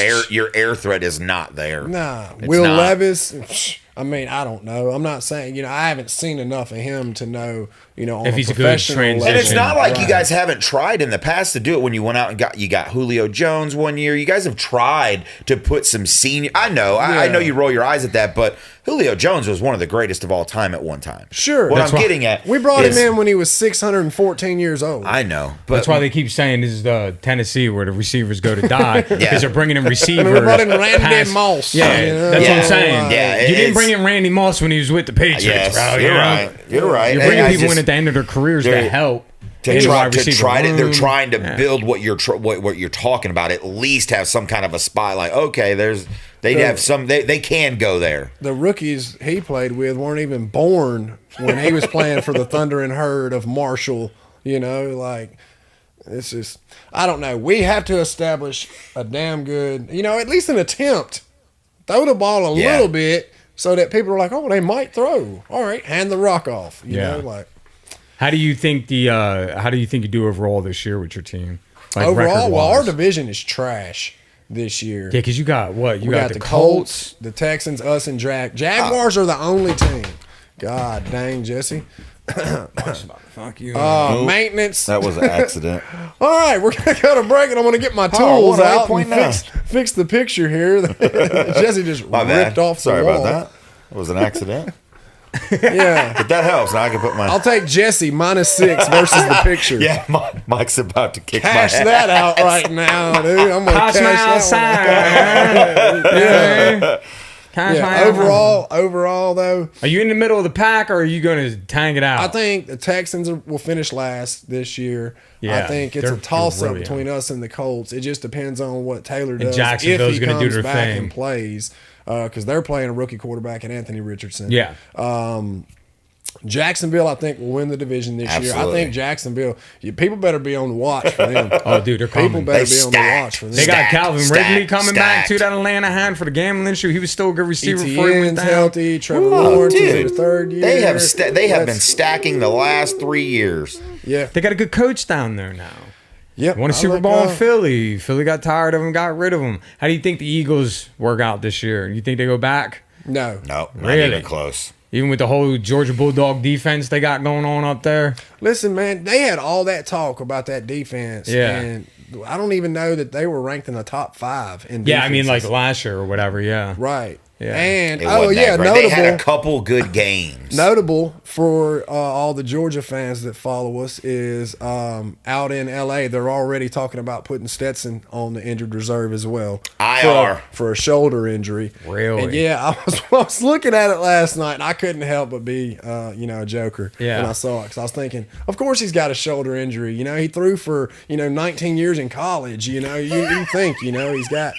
air threat is not there. Nah, It's Will not. Levis, I mean, I don't know. I'm not saying, I haven't seen enough of him to know, on If a he's a good professional transition. level. And it's not like you Right. guys haven't tried in the past to do it when you went out and you got Julio Jones one year. You guys have tried to put some senior. I know, I know you roll your eyes at that, but Julio Jones was one of the greatest of all time at one time. Sure. What That's I'm why- getting at, We brought is- him in when he was 614 years old. I know, but That's why they keep saying this is the Tennessee where the receivers go to die because they're bringing in receivers. And we brought in Randy past- Moss. Yeah, you know? that's what Yeah. I'm saying. Yeah, you didn't it's- bring in Randy Moss when he was with the Patriots, yes, bro. you're you know? right. You're right. You're And bringing I people just- in at the end of their careers to they're- help. to in the try wide to receiver try to they're room. trying to Yeah. build what you're talking about. At least have some kind of a spot. Like okay, they have some. They can go there. The rookies he played with weren't even born when he was playing for the Thunder and Herd of Marshall. Like it's just I don't know. We have to establish a damn good, at least an attempt. Throw the ball a Yeah. little bit so that people are like, oh, they might throw. All right, hand the rock off. You Yeah. know, like How do you think you do overall this year with your team? Like overall, well, our record-wise? division is trash this year. Yeah, because you got what? You We got the Colts. the Texans, us, and Jaguars are the only team. God dang, Jesse. Fuck you. Maintenance. That was an accident. All right, we're gonna go to break, and I'm gonna get my tools what, out and 8.9? fix the picture here. Jesse just My ripped bad. off the Sorry wall. about that. It was an accident. Yeah, But that helps. Now I can put my. I'll take Jesse -6 versus the picture. yeah, Mike's about to kick Cash my ass. that out right now, dude. I'm gonna Pass cash my that one. outside. Yeah. Cash my Yeah, overall though, Are you in the middle of the pack or are you going to tang it out? I think the Texans will finish last this year. Yeah, I think it's they're a toss-up really between us and the Colts. It just depends on what Taylor does. Jacksonville's if he gonna do comes their back thing. and plays, because they're playing a rookie quarterback in Anthony Richardson. Yeah. Jacksonville, I think, will win the division this year. I Absolutely. think Jacksonville. People better be on the watch for them. Oh, dude, they're People coming. better They be on the stacked. watch for them. They got Stacked, Calvin stacked, Ridley coming back too. stacked. That Atlanta had for the gambling issue. He was still a good receiver before he went ETN's down. healthy. Trevor Oh, Lawrence is in dude. his third year. They have been That's- stacking the last 3 years. Yeah. They got a good coach down there now. Yep. Won a I Super look, Bowl in Philly. Philly got tired of him, got rid of him. How do you think the Eagles work out this year? You think they go back? No. No, not Really? even close. Even with the whole Georgia Bulldog defense they got going on up there? Listen, man, they had all that talk about that defense. Yeah. And I don't even know that they were ranked in the top 5 in Yeah, I mean, like defenses. last year or whatever, yeah. Right. Yeah. And It wasn't that great. They had a couple good games. notable for all the Georgia fans that follow us is out in LA, they're already talking about putting Stetson on the injured reserve as well. IR. For a shoulder injury. Really? And yeah, I was looking at it last night and I couldn't help but be, a joker Yeah. when I saw it. Because I was thinking, of course he's got a shoulder injury. He threw for, 19 years in college. You think, he's got...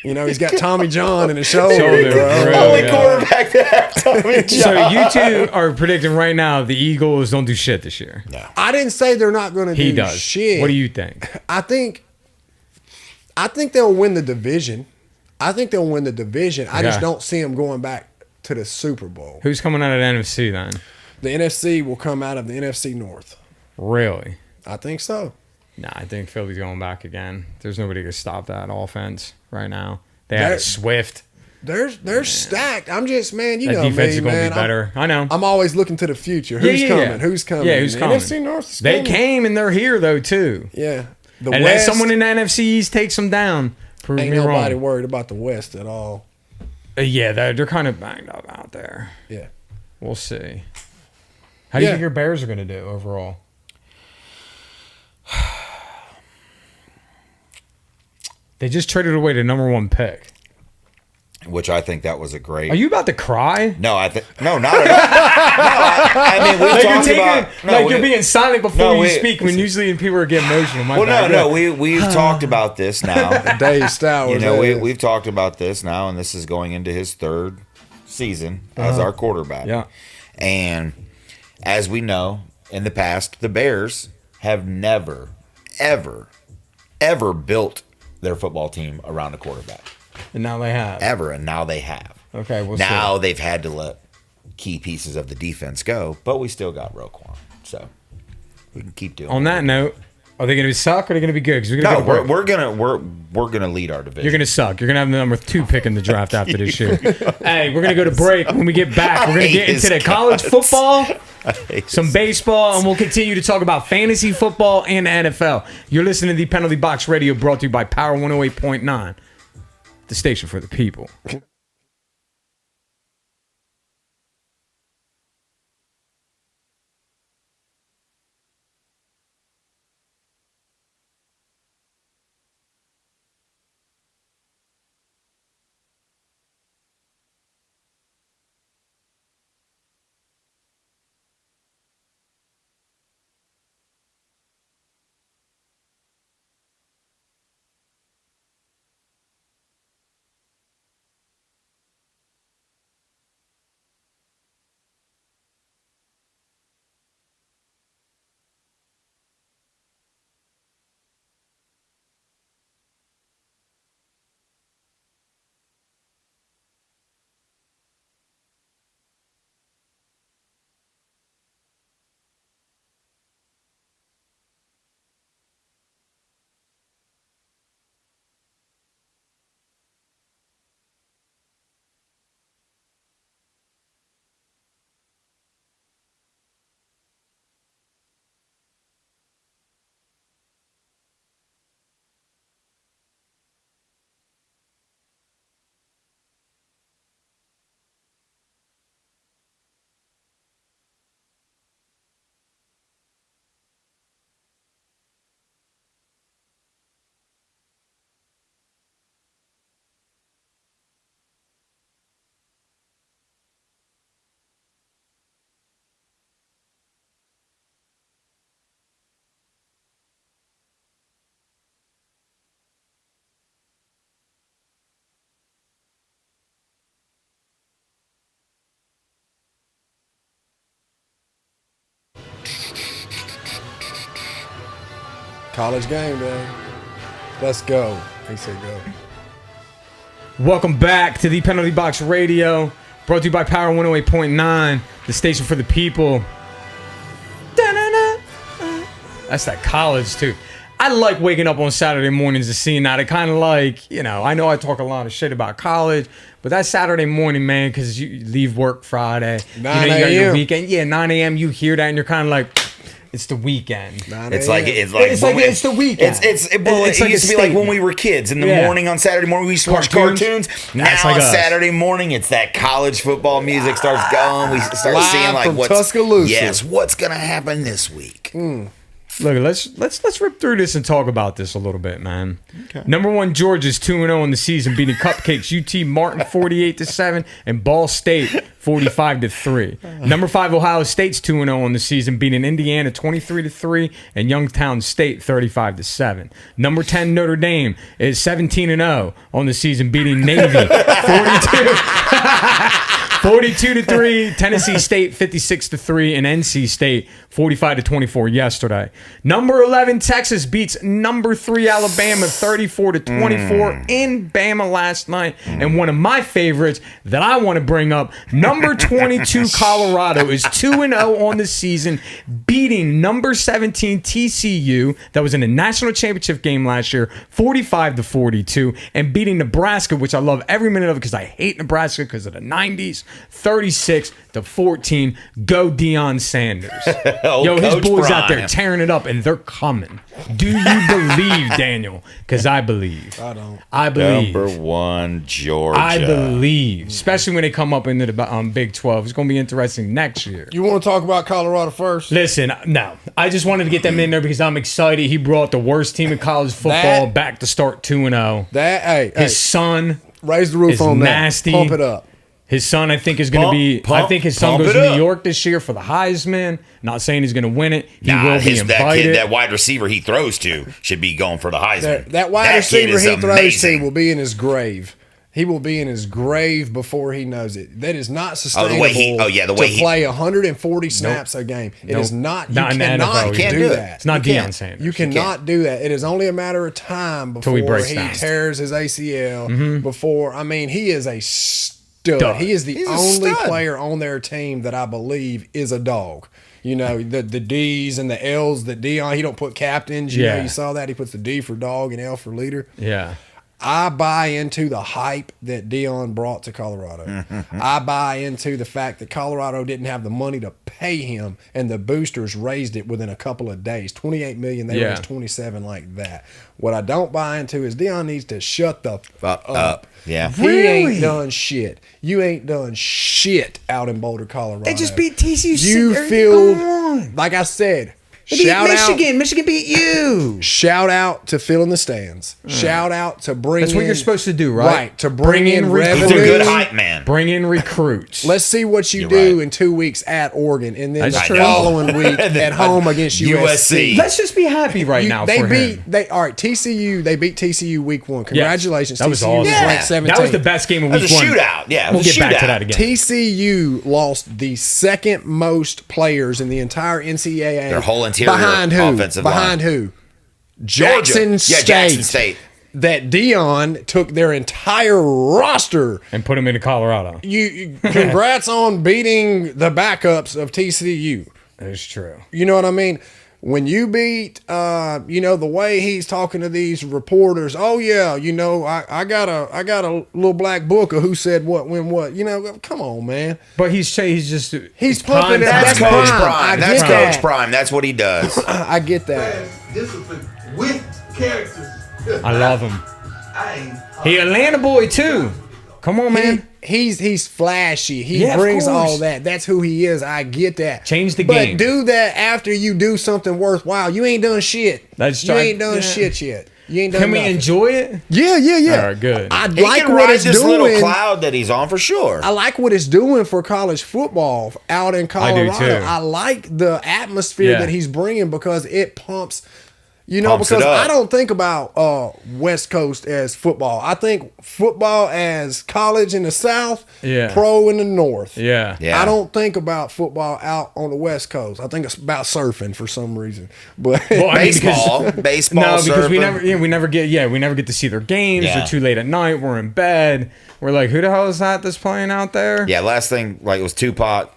he's got Tommy John in his shoulder. Shoulder, bro. bro. Only Yeah. quarterback that had Tommy So John. you two are predicting right now the Eagles don't do shit this year. No. I didn't say they're not going to He do does. shit. What do you think? I think they'll win the division. I Yeah. just don't see them going back to the Super Bowl. Who's coming out of the NFC then? The NFC will come out of the NFC North. Really? I think so. Nah, I think Philly's going back again. There's nobody to stop that offense right now. They had They're- Swift. They're stacked. I'm just, man, you That know defense me, is going to man. be better. I know. I'm always looking to the future. Who's coming? Who's coming? Yeah, who's The coming? NFC North is They coming. came and they're here though too. Yeah. The And West, then someone in the NFC East takes them down. Prove ain't me nobody wrong. worried about the West at all. Yeah, they're kind of banged up out there. Yeah. We'll see. How do you Yeah. think your Bears are going to do overall? They just traded away the number 1 pick. Which I think that was a great. Are you about to cry? No, I think no, not at all. No, I mean we Like you're talked taking, about. No, like we- you're being silent before no, you we- speak. When usually people get emotional. My Well, bad. no, we've talked about this now. Dave Stowers. We've talked about this now, and this is going into his 3rd season as our quarterback. Yeah. And as we know, in the past, the Bears have never, ever, ever built their football team around a quarterback. And now they have. Ever, and now they have. Okay, we'll Now see. they've had to let key pieces of the defense go, but we still got Roquan, so we can keep doing. On what that we do. note, Are they going to suck or are they going to be good? Because we're No, going to we're gonna lead our division. You're going to suck. You're going to have the number 2 pick in the draft after this year. Hey, we're going to go to break. When we get back, we're going to get into the college football, some baseball, and we'll continue to talk about fantasy football and the NFL. You're listening to the Penalty Box Radio, brought to you by Power 108.9, the station for the people. College game day. Let's go. He said go. Welcome back to the Penalty Box Radio, brought to you by Power 108.9, the station for the people. Da-na-na. That's that college, too. I like waking up on Saturday mornings and seeing that. I kind of like, I know I talk a lot of shit about college, but that Saturday morning, man, because you leave work Friday. 9 you got your a.m. weekend. Yeah, 9 a.m. You hear that and you're kind of like, it's the weekend. It's like it's the weekend. It like used to be like when we were kids in the morning on Saturday morning we used to watch cartoons. Now That's like on us. Saturday morning it's that college football music starts going. We start Live seeing like from what's Tuscaloosa. what's gonna happen this week. Look, let's rip through this and talk about this a little bit, man. Okay. Number 1, Georgia's 2-0 in the season, beating Cupcakes UT Martin 48-7 and Ball State 45-3. Number 5, Ohio State's 2-0 in the season, beating Indiana 23-3 and Youngstown State 35-7. Number 10, Notre Dame is 17-0 on the season, beating Navy 42-3, Tennessee State 56-3, and NC State 45-24 yesterday. Number 11, Texas beats number 3, Alabama 34-24 in Bama last night. And one of my favorites that I want to bring up, number 22, Colorado is 2-0 on the season, beating number 17, TCU, that was in the national championship game last year, 45-42, and beating Nebraska, which I love every minute of it because I hate Nebraska because of the 90s, 36-14. Go Deion Sanders. Yo, his Coach boys Prime. out there tearing it up, and they're coming. Do you believe, Daniel? Because I believe. I don't. I believe. Number 1, Georgia. I believe, especially when they come up into the Big 12. It's going to be interesting next year. You want to talk about Colorado first? Listen, no. I just wanted to get them in there because I'm excited. He brought the worst team in college football back to start 2-0. His son raise the roof is on nasty. that. Pump it up. His son, I think, is going to be. I think his son goes to New York this year for the Heisman. Not saying he's going to win it. He will be invited. That wide receiver he throws to should be going for the Heisman. That wide receiver he throws to amazing. will be in his grave. He will be in his grave before he knows it. That is not sustainable to play 140 snaps a game. It is not. You cannot do that. It's not Deion Sanders. You cannot do that. It is only a matter of time before he tears his ACL. Before, he is a stud. He is the only player on their team that I believe is a dog. You know, the D's and the L's that Dion, he don't put captains. You know, you saw that. He puts the D for dog and L for leader. Yeah. I buy into the hype that Dion brought to Colorado. I buy into the fact that Colorado didn't have the money to pay him, and the boosters raised it within a couple of days. $28 million, they raised 27 like that. What I don't buy into is Dion needs to shut the fuck up. Yeah. He ain't done shit. You ain't done shit out in Boulder, Colorado. They just beat TCU. You feel, like I said, shout Michigan. Michigan beat you. Shout out to filling the stands. Shout out to bring That's what in, you're supposed to do, right? Right, to bring in revenue. He's a good hype man. Bring in recruits. Let's see what you You're do right. in 2 weeks at Oregon, and then That's the true. following week at home against USC. Let's just be happy right now They for beat him. all right. TCU. They beat TCU week 1. Congratulations, That was TCU awesome. ranked Yeah. 17. That was the best game of It was week a one. shootout. Yeah, it We'll was a get back to shootout. that again. TCU lost the second most players in the entire NCAA. Their whole interior behind who? offensive line. Behind who? Georgia. Jackson State. Yeah, Jackson State. That Dion took their entire roster. And put him into Colorado. Congrats on beating the backups of TCU. That's true. You know what I mean? When you beat, the way he's talking to these reporters, oh yeah, I got a little black book of who said what, when, what. Come on, man. But he's just He's pumping it. That's That's Coach prime. Prime. I That's get Coach that. Prime. That's what he does. I get that. Discipline with characters. I love him. I ain't. He Atlanta boy too. Come on, man. He's flashy. He Yeah, of brings course. all that. That's who he is. I get that. Change the but game. do that after you do something worthwhile. You ain't done shit. That's you right. ain't done Yeah. shit yet. You ain't done Can we nothing. enjoy it? Yeah. All right, good. I He like can what ride it's this doing. little cloud that he's on for sure. I like what it's doing for college football out in Colorado. too. I like the atmosphere Yeah. that he's bringing because it pumps. Pumps it Because up. I don't think about West Coast as football. I think football as college in the South, Yeah. pro in the North. Yeah. Yeah. I don't think about football out on the West Coast. I think it's about surfing for some reason. But Well, I mean, Baseball. Baseball. No, because we surfing. never get to see their games. Yeah. They're too late at night. We're in bed. We're like, who the hell is that that's playing out there? Yeah, last thing, it was Tupac,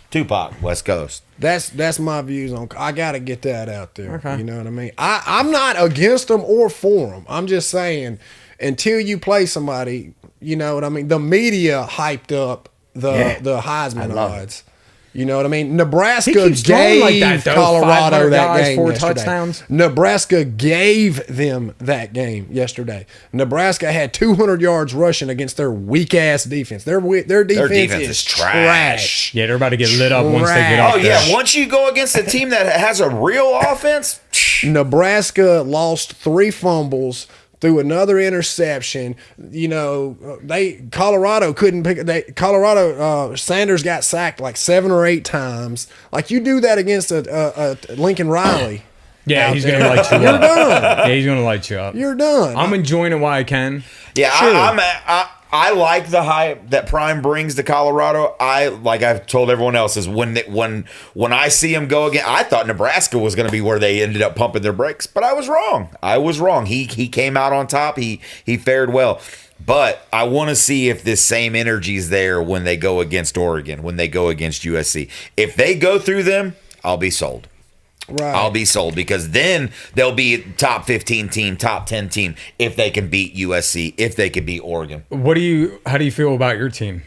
Tupac, West Coast. That's my views on. I gotta get that out there. Okay. You know what I mean? I'm not against them or for them. I'm just saying, until you play somebody, you know what I mean. The media hyped up the Heisman odds. You know what I mean? Nebraska He keeps throwing gave like that, though. Colorado 500 that yards, game 4 yesterday. touchdowns. Nebraska gave them that game yesterday. Nebraska had 200 yards rushing against their weak ass defense. Their defense is trash. Yeah, they're about to get lit up once they get off Oh, there. yeah. Once you go against a team that has a real offense, Nebraska lost 3 fumbles through another interception. Colorado couldn't pick. Colorado Sanders got sacked like 7 or 8 times. Like, you do that against a Lincoln Riley. Yeah, out he's there. gonna light you You're up. done. Yeah, he's gonna light you up. You're done. I'm enjoying it while I can. yeah, Sure. I like the hype that Prime brings to Colorado. Like I've told everyone else, is when I see him go again. I thought Nebraska was going to be where they ended up pumping their brakes, but I was wrong. He came out on top. He fared well. But I want to see if this same energy is there when they go against Oregon, when they go against USC. If they go through them, I'll be sold. Right. I'll be sold, because then they'll be top 15 team, top 10 team if they can beat USC, if they can beat Oregon. How do you feel about your team?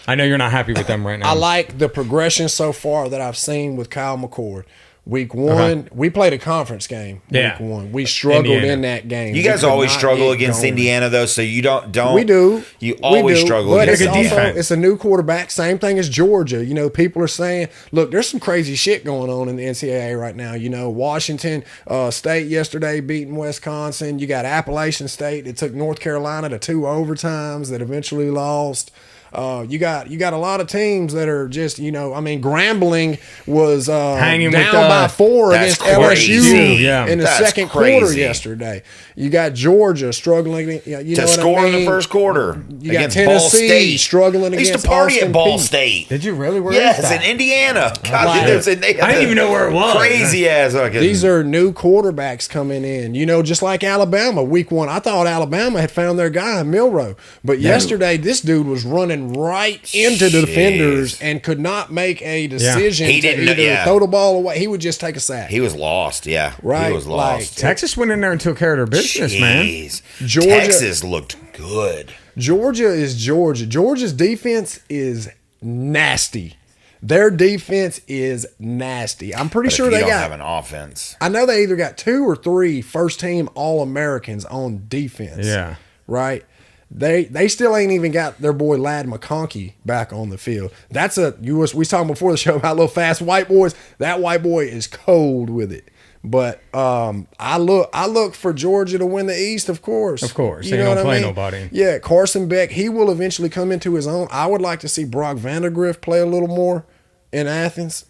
I know you're not happy with them right now. I like the progression so far that I've seen with Kyle McCord. Week 1, we played a conference game. Yeah. Week 1, we struggled Indiana. in that game. You We guys could always not struggle get against going. Indiana, though, so you don't. We do. You We always do. struggle But against it's Good also defense. it's a new quarterback. Same thing as Georgia. People are saying, look, there's some crazy shit going on in the NCAA right now. Washington State yesterday beating Wisconsin. You got Appalachian State that took North Carolina to 2 overtimes that eventually lost. You got a lot of teams that are just, Grambling was Hanging down with, by 4 that's against crazy. LSU Yeah. in the That's second crazy. quarter yesterday. You got Georgia struggling. You know to what score I in the mean? first quarter You got against Ball Tennessee State. struggling They used against to party Austin at Ball Peay. State. Did you really? Where is Yes, that? in Indiana. God, Right. they I didn't even know where it was. Crazy ass. Fucking, These are new quarterbacks coming in. Just like Alabama, week 1. I thought Alabama had found their guy in Milroe. But yesterday, this dude was running ran right into the defenders and could not make a decision He to didn't- either yeah. throw the ball away. He would just take a sack. He was lost. Yeah, Right, He was lost. Texas went in there and took care of their business, man. Jeez. Georgia- Texas looked good. Georgia is Georgia. Georgia's defense is nasty. Their defense is nasty. I'm pretty But sure if you they don't got. have an offense. I know they either got 2 or 3 first team All Americans on defense. Yeah. Right. They still ain't even got their boy Lad McConkey back on the field. That's we was talking before the show about little fast white boys. That white boy is cold with it. But I look for Georgia to win the East, of course. Of course. You They know don't what I play mean? nobody. Yeah, Carson Beck, he will eventually come into his own. I would like to see Brock Vandergrift play a little more in Athens.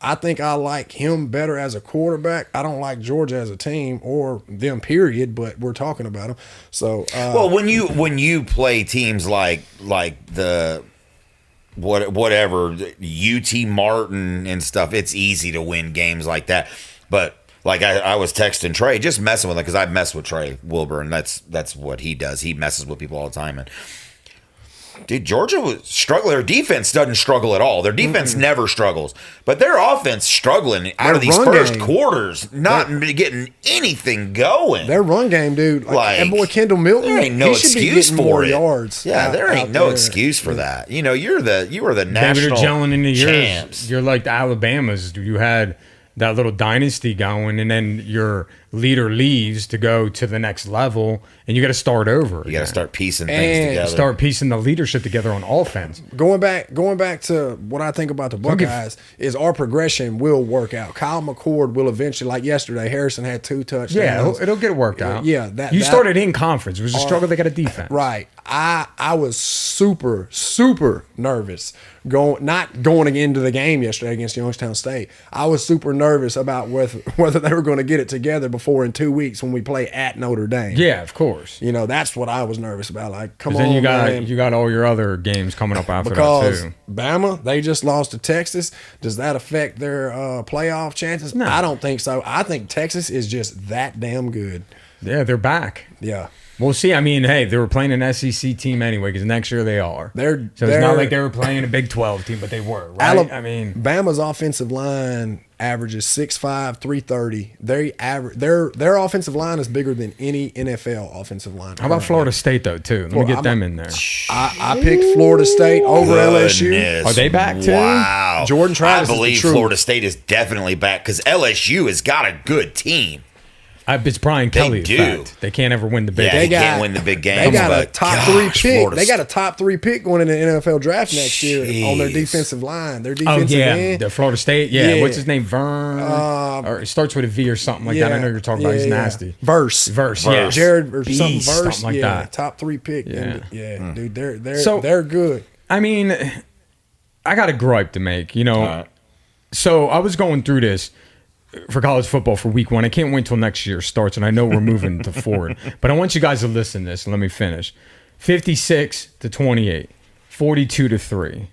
I think I like him better as a quarterback. I don't like Georgia as a team or them, period, but we're talking about them. So, Well, when you play teams like the whatever UT Martin and stuff, it's easy to win games like that. But like I was texting Trey, just messing with him because I mess with Trey Wilbur, and that's what he does. He messes with people all the time, and dude, Georgia was struggling. Their defense doesn't struggle at all. Their defense never struggles, but their offense struggling out of these run first game. quarters, not getting anything going. their run game, dude, like that boy Kendall Milton, there ain't no he should be excuse getting for more it. yards. Yeah, out- there ain't out no there. excuse for that. You know, you were the David national gelling into yours. champs. You're like the Alabamas. You had that little dynasty going, and then your leader leaves to go to the next level, and you got to start over. You got to start piecing And things together. start piecing the leadership together on offense. Going back to what I think about the Buckeyes is our progression will work out. Kyle McCord will eventually, like yesterday, Harrison had 2 touchdowns. Yeah, it'll get worked out. Yeah, you started in conference. It was a struggle. They got a defense. Right. I was super nervous not going into the game yesterday against Youngstown State. I was super nervous about whether they were going to get it together before in 2 weeks when we play at Notre Dame. Yeah, of course. You know, that's what I was nervous about. Like, come on, Then you got man. you got all your other games coming up after Because that too. Bama, they just lost to Texas. Does that affect their playoff chances? No. I don't think so. I think Texas is just that damn good. Yeah, they're back. Yeah. We'll see. I mean, hey, they were playing an SEC team anyway because next year they are. They're- so it's not like they were playing a Big 12 team, but they were, right? I mean, Bama's offensive line averages 6'5", 330. Their offensive line is bigger than any NFL offensive line. how about Florida State though too? Let me get them in there. I picked Florida State over LSU. Goodness. Are they back, too? Wow. Jordan Travis is I the believe truth. Florida State is definitely back because LSU has got a good team. It's Brian Kelly do. effect. They can't ever win the Big. Yeah, They they got- can't win the big games. They got a but top gosh, 3 pick. Florida They got a State- top 3 pick going in the NFL draft next year on their Jeez. defensive line. Their Oh defensive yeah, end. the Florida State. Yeah. Yeah. What's his name? Vern. or it starts with a V or something like that. I know you're talking about. He's nasty. Verse. Yeah. Jared or something. Beast, Verse. something like yeah, that. top 3 pick. Yeah. Yeah, dude, they're So- they're good. I mean, I got a gripe to make. You know, All right. so I was going through this for college football for week 1. I can't wait till next year starts, and I know we're moving to forward. But I want you guys to listen to this. And let me finish. 56-28, 42-3,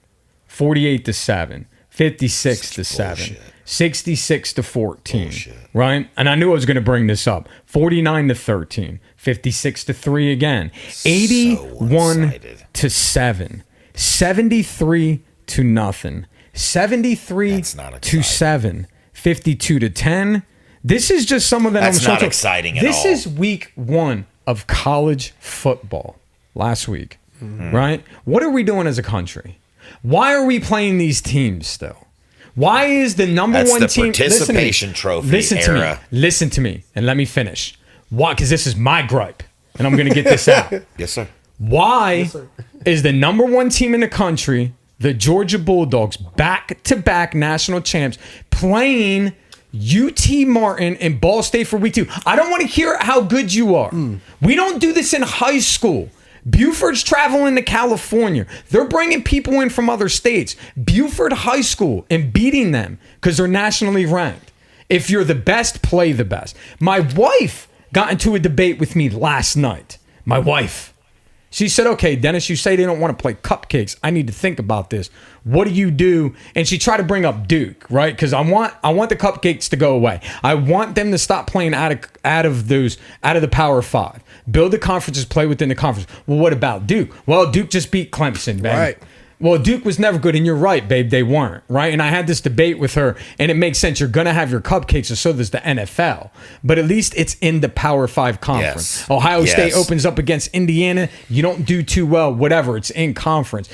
48-7, 56-7, bullshit. 66-14. Right? And I knew I was going to bring this up. 49-13, 56-3 again, 81-7, 73-0, 73-7. 52-10. This is just some of that. That's not exciting at This all. is week 1 of college football last week, right? What are we doing as a country? Why are we playing these teams still? Why is the number That's one the team? participation trophy Listen to era. me. Listen to me, and let me finish. Why? Because this is my gripe, and I'm going to get this out. Yes, sir. Why is the number one team in the country, the Georgia Bulldogs, back-to-back national champs, playing UT Martin and Ball State for week 2? I don't want to hear how good you are. We don't do this in high school. Buford's traveling to California. They're bringing people in from other states. Buford High School and beating them because they're nationally ranked. If you're the best, play the best. My wife got into a debate with me last night. My wife. She said, okay, Dennis, you say they don't want to play cupcakes. I need to think about this. What do you do? And she tried to bring up Duke, right? Because I want the cupcakes to go away. I want them to stop playing out of the Power Five. Build the conferences, play within the conference. Well, what about Duke? Well, Duke just beat Clemson, babe. Right. Well, Duke was never good, and you're right, babe. They weren't, right? And I had this debate with her, and it makes sense. You're going to have your cupcakes, and so does the NFL. But at least it's in the Power 5 conference. Yes. Ohio State Yes. opens up against Indiana. You don't do too well, whatever. It's in conference.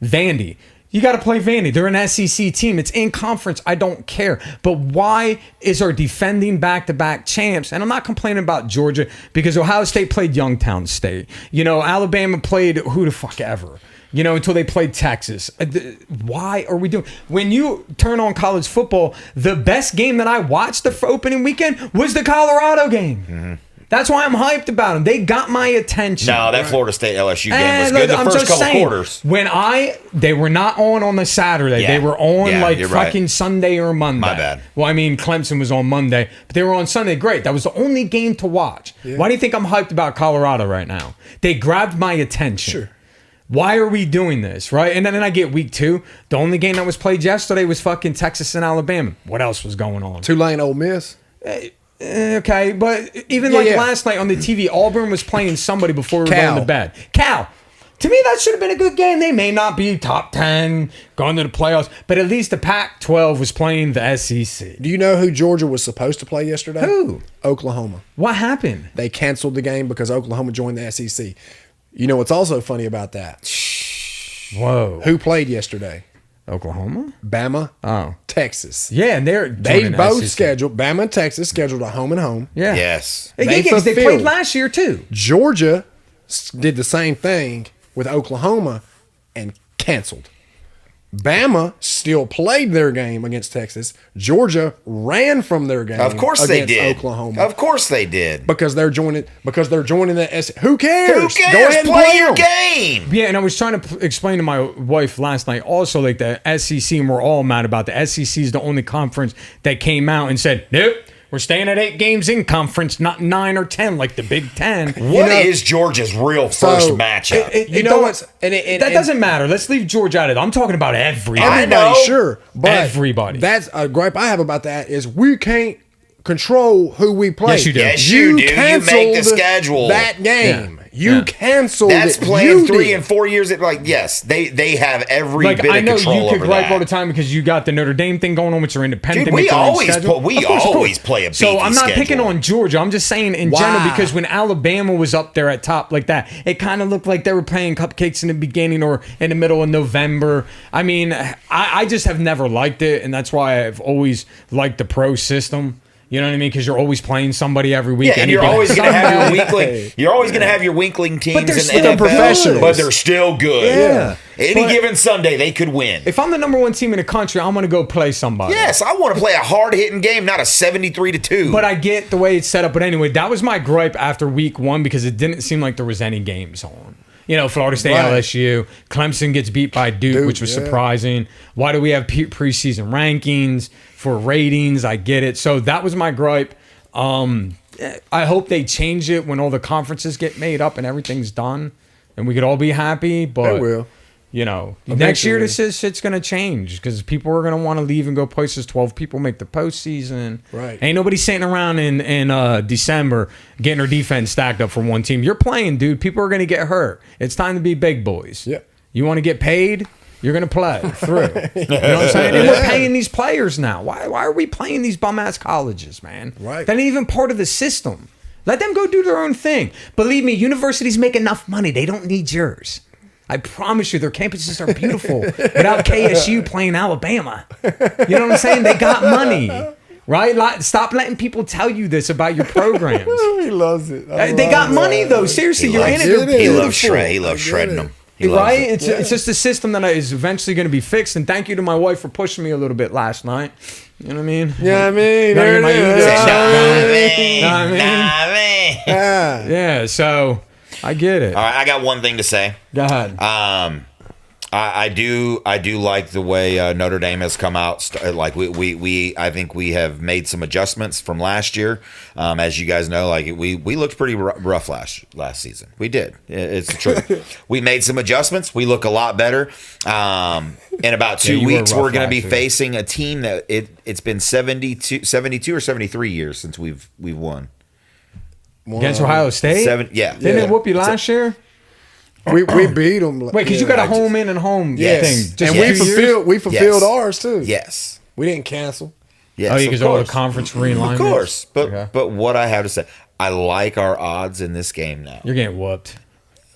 Vandy. You got to play Vandy. They're an SEC team. It's in conference. I don't care. But why is our defending back-to-back champs? And I'm not complaining about Georgia because Ohio State played Youngstown State. Alabama played who the fuck ever. Until they played Texas. Why are we doing? When you turn on college football, the best game that I watched the opening weekend was the Colorado game. Mm-hmm. That's why I'm hyped about them. They got my attention. No, that Florida State LSU game was good the first couple quarters. They were not on the Saturday. Yeah. They were on you're fucking right. Sunday or Monday. My bad. Well, I mean, Clemson was on Monday, but they were on Sunday. Great. That was the only game to watch. Yeah. Why do you think I'm hyped about Colorado right now? They grabbed my attention. Sure. Why are we doing this, right? And then I get week 2. The only game that was played yesterday was fucking Texas and Alabama. What else was going on? Tulane, Ole Miss. Okay, but even last night on the TV, Auburn was playing somebody before we were going to bed. Cal. To me, that should have been a good game. They may not be top 10 going to the playoffs, but at least the Pac-12 was playing the SEC. Do you know who Georgia was supposed to play yesterday? Who? Oklahoma. What happened? They canceled the game because Oklahoma joined the SEC. You know what's also funny about that? Whoa. Who played yesterday? Oklahoma? Bama. Oh. Texas. Yeah, and they both scheduled, Bama and Texas scheduled a home and home. Yeah. Yes. They played last year too. Georgia did the same thing with Oklahoma and canceled. Bama still played their game against Texas. Georgia ran from their game. Of course they did. Oklahoma. Of course they did. Because they're joining the SEC. Who cares? Who cares? Go ahead and play your them. game. Yeah, and I was trying to explain to my wife last night also like the SEC, and we're all mad about the SEC is the only conference that came out and said, nope, we're staying at 8 games in conference, not 9 or 10 like the Big Ten. What is Georgia's real first matchup? That doesn't matter. Let's leave Georgia out of it. I'm talking about everybody. I know. Sure, but everybody. That's a gripe I have about that is we can't control who we play. Yes, you do. Yes, you do. You make the canceled schedule. that game. Yeah. You canceled That's it. playing You 3 did. and 4 years. Yes, they have every bit of I know control you over could gripe that. all the time because you got the Notre Dame thing going on with your independent. Dude, we with your own always schedule. we Of course. always play a So beefy I'm not schedule. picking on Georgia. I'm just saying in general because when Alabama was up there at top like that, it kind of looked like they were playing cupcakes in the beginning or in the middle of November. I mean, I just have never liked it, and that's why I've always liked the pro system. You know what I mean? Because you're always playing somebody every week. Yeah, and you're always going to have your weakling. You're always going to have your weakling teams they're in still the NFL, professionals. but they're still good. Yeah. Any But given Sunday, they could win. if I'm the number 1 team in the country, I'm going to go play somebody. Yes, I want to play a hard hitting game, not a 73-2. But I get the way it's set up. But anyway, that was my gripe after week 1 because it didn't seem like there was any games on. Florida State, Right. LSU, Clemson gets beat by Duke, which was surprising. Why do we have preseason rankings for ratings? I get it. So that was my gripe. I hope they change it when all the conferences get made up and everything's done, and we could all be happy. But They will. Next year this shit's gonna change because people are gonna want to leave and go places. 12 people make the postseason. Right. Ain't nobody sitting around in December getting their defense stacked up for one team. You're playing, dude. People are gonna get hurt. It's time to be big boys. Yep. You want to get paid? You're gonna play through. You know what I'm saying? And we're paying these players now. Why are we playing these bum ass colleges, man? Right. That ain't even part of the system. Let them go do their own thing. Believe me, universities make enough money. They don't need yours. I promise you, their campuses are beautiful without KSU playing Alabama. You know what I'm saying? They got money, right? Stop letting people tell you this about your programs. He loves it. They got money, though. Seriously, you're in it. They're He beautiful. loves shredding them. He loves Right? it. It's just a system that is eventually going to be fixed. And thank you to my wife for pushing me a little bit last night. You know what I mean? Yeah, I mean, Gotta there get my it is. Know what I mean? Yeah. Yeah, so I get it. All right, I got one thing to say. Go ahead. I do like the way Notre Dame has come out. Like I think we have made some adjustments from last year. As you guys know, like we looked pretty rough last season. We did. It's true. We made some adjustments. We look a lot better. In about 2 weeks, we're going to be facing a team that it's been 72 or 73 years since we've won. Against Ohio State? Didn't it whoop you last year? We beat them. Wait, because you got a home in and home yes. thing. And we fulfilled ours too. Yes. We didn't cancel. Yes, oh, yeah, because all the conference realignments. Of course. But what I have to say, I like our odds in this game now. You're getting whooped.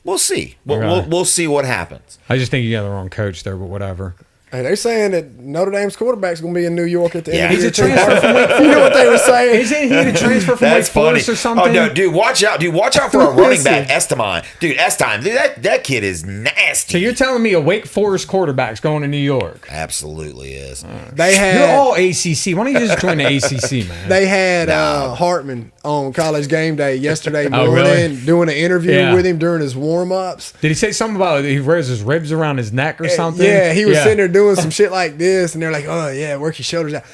We'll see. We'll see what happens. I just think you got the wrong coach there, but whatever. Hey, they're saying that Notre Dame's quarterback's going to be in New York at the end of the year. He's a transfer from Wake Forest. You know what they were saying? Isn't he a transfer from Wake Forest or something? Oh, no, dude, watch out. Dude, watch out for a running back, Esteban. Dude, Esteban. Dude, that kid is nasty. So you're telling me a Wake Forest quarterback's going to New York? Absolutely is. You're all ACC. Why don't you just join the ACC, man? They had Hartman on College Game Day yesterday morning really? doing an interview with him during his warm-ups. Did he say something about he wears his ribs around his neck or something? Yeah, he was sitting there doing some shit like this, and they're like, "Oh yeah, work your shoulders out."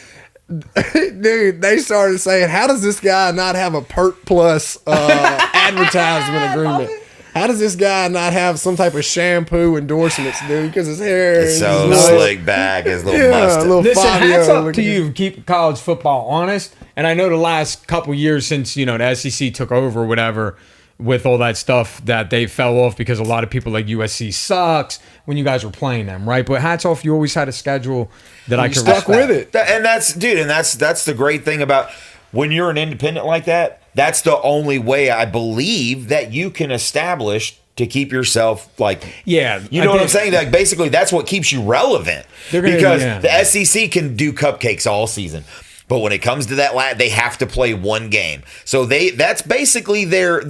Dude, they started saying, "How does this guy not have a Perk Plus advertisement agreement? How does this guy not have some type of shampoo endorsements, dude? Because his hair is so slick back, his little mustache." Listen, hats up to you. Keep college football honest. And I know the last couple years since the SEC took over, or whatever, with all that stuff that they fell off because a lot of people like USC sucks when you guys were playing them, right? But hats off, you always had a schedule that I could stuck with it. And that's the great thing about when you're an independent like that. That's the only way I believe that you can establish to keep yourself what I'm saying? Like basically, that's what keeps you relevant because the SEC can do cupcakes all season. But when it comes to that, they have to play one game. So that's basically their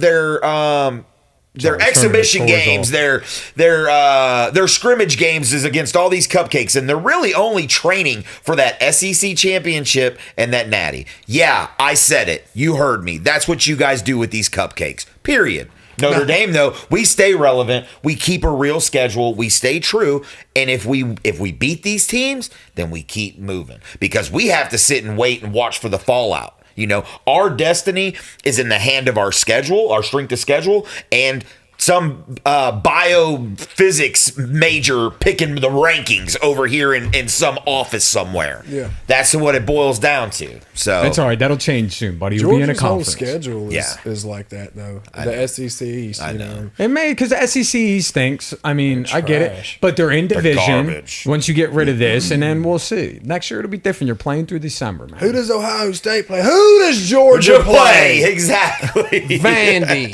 exhibition games, their scrimmage games is against all these cupcakes, and they're really only training for that SEC championship and that natty. Yeah, I said it. You heard me. That's what you guys do with these cupcakes. Period. Notre Dame, though, we stay relevant. We keep a real schedule. We stay true. And if we beat these teams, then we keep moving because we have to sit and wait and watch for the fallout. Our destiny is in the hand of our schedule, our strength of schedule, and some biophysics major picking the rankings over here in some office somewhere. Yeah, that's what it boils down to. So that's all right. That'll change soon, buddy. You'll be in a conference. Whole schedule is like that, though. The SEC East, I know. It may because the SEC East stinks. I mean, I get it, but they're in division. Garbage. Once you get rid of this, and then we'll see. Next year it'll be different. You're playing through December, man. Who does Ohio State play? Who does Georgia play? Exactly. Vandy.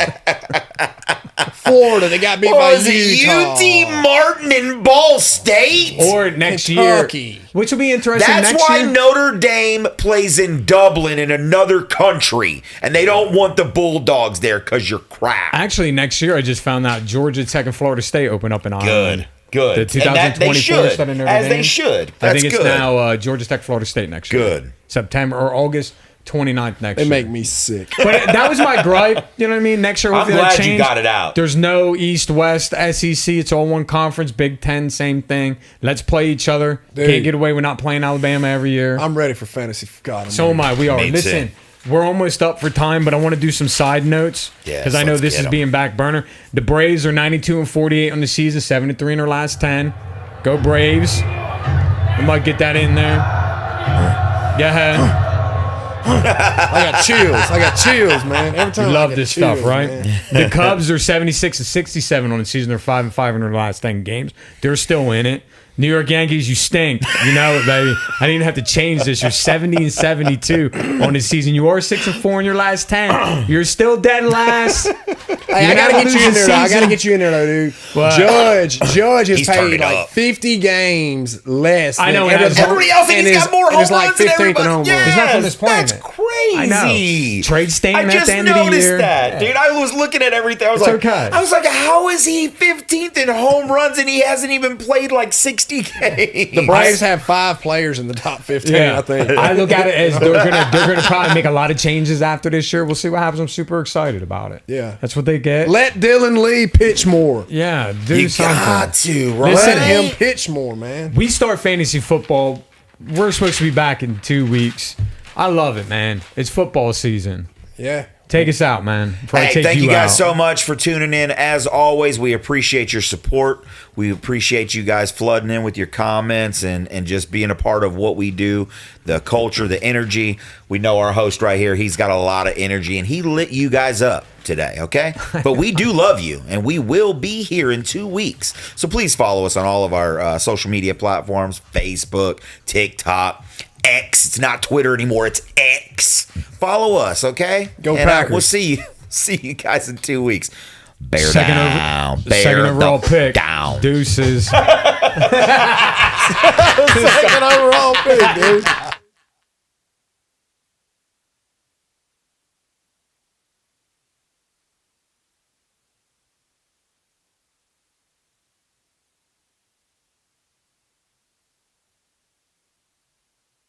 Florida, they got beat by Utah. UT Martin and Ball State? Or next Kentucky. year. Which will be interesting. That's next why year. Notre Dame plays in Dublin in another country. And they don't want the Bulldogs there because you're crap. Actually, next year I just found out Georgia Tech and Florida State open up in Ireland. Good. The 2024 stuff in Notre Dame. They should. That's I think it's good. now Georgia Tech, Florida State next year. Good. September or August 29th next year. They make me sick. But that was my gripe. You know what I mean? Next year, I'm hopefully glad that changed. you got it out. There's no East, West, SEC. It's all one conference. Big Ten, same thing. Let's play each other. Dude. Can't get away with not playing Alabama every year. I'm ready for fantasy. God, So am I. We are. Me Listen, too. we're almost up for time, but I want to do some side notes because I know let's this get is 'em. being back burner. The Braves are 92-48 on the season, 73 in their last 10. Go Braves. We might get that in there. Go ahead. I got chills, man. Every time You I love get this chills, stuff, right? man. The Cubs are 76-67 on the season. They're 5-5 in their last 10 games. They're still in it. New York Yankees, you stink. You know it, baby. I didn't have to change this. You're 70-72 on the season. You are 6-4 in your last 10. You're still dead last. Hey, I gotta get you in there. I gotta get you in there, though, dude. What? Judge has He's turned paid it like up. 50 games less. I know, than and Everybody else, and he's got more home It's like runs than 15th in everybody. home runs. Yes, He's not from this planet. That's crazy. I know. Trade stain I at just the end of the noticed year. that, dude. I was looking at everything. I was It's like, okay. how is he 15th in home runs and he hasn't even played like 16 60 games. The Braves have 5 players in the top 15, I think. I look at it as they're gonna probably make a lot of changes after this year. We'll see what happens. I'm super excited about it. Yeah. That's what they get. Let Dylan Lee pitch more. Yeah, do You something. got to, right? Let him pitch more, man. We start fantasy football. We're supposed to be back in 2 weeks. I love it, man. It's football season. Yeah. Take us out, man. Before I Hey, take thank you guys out. so much for tuning in. As always, we appreciate your support. We appreciate you guys flooding in with your comments and just being a part of what we do, the culture, the energy. We know our host right here, he's got a lot of energy, and he lit you guys up today, okay? But we do love you, and we will be here in 2 weeks. So please follow us on all of our social media platforms, Facebook, TikTok, X. It's not Twitter anymore. It's X. Follow us, okay? Go and, Packers. We'll see you guys in 2 weeks. Bear Second down. Bear Second overall the pick. down. Deuces. Second overall pick, dude.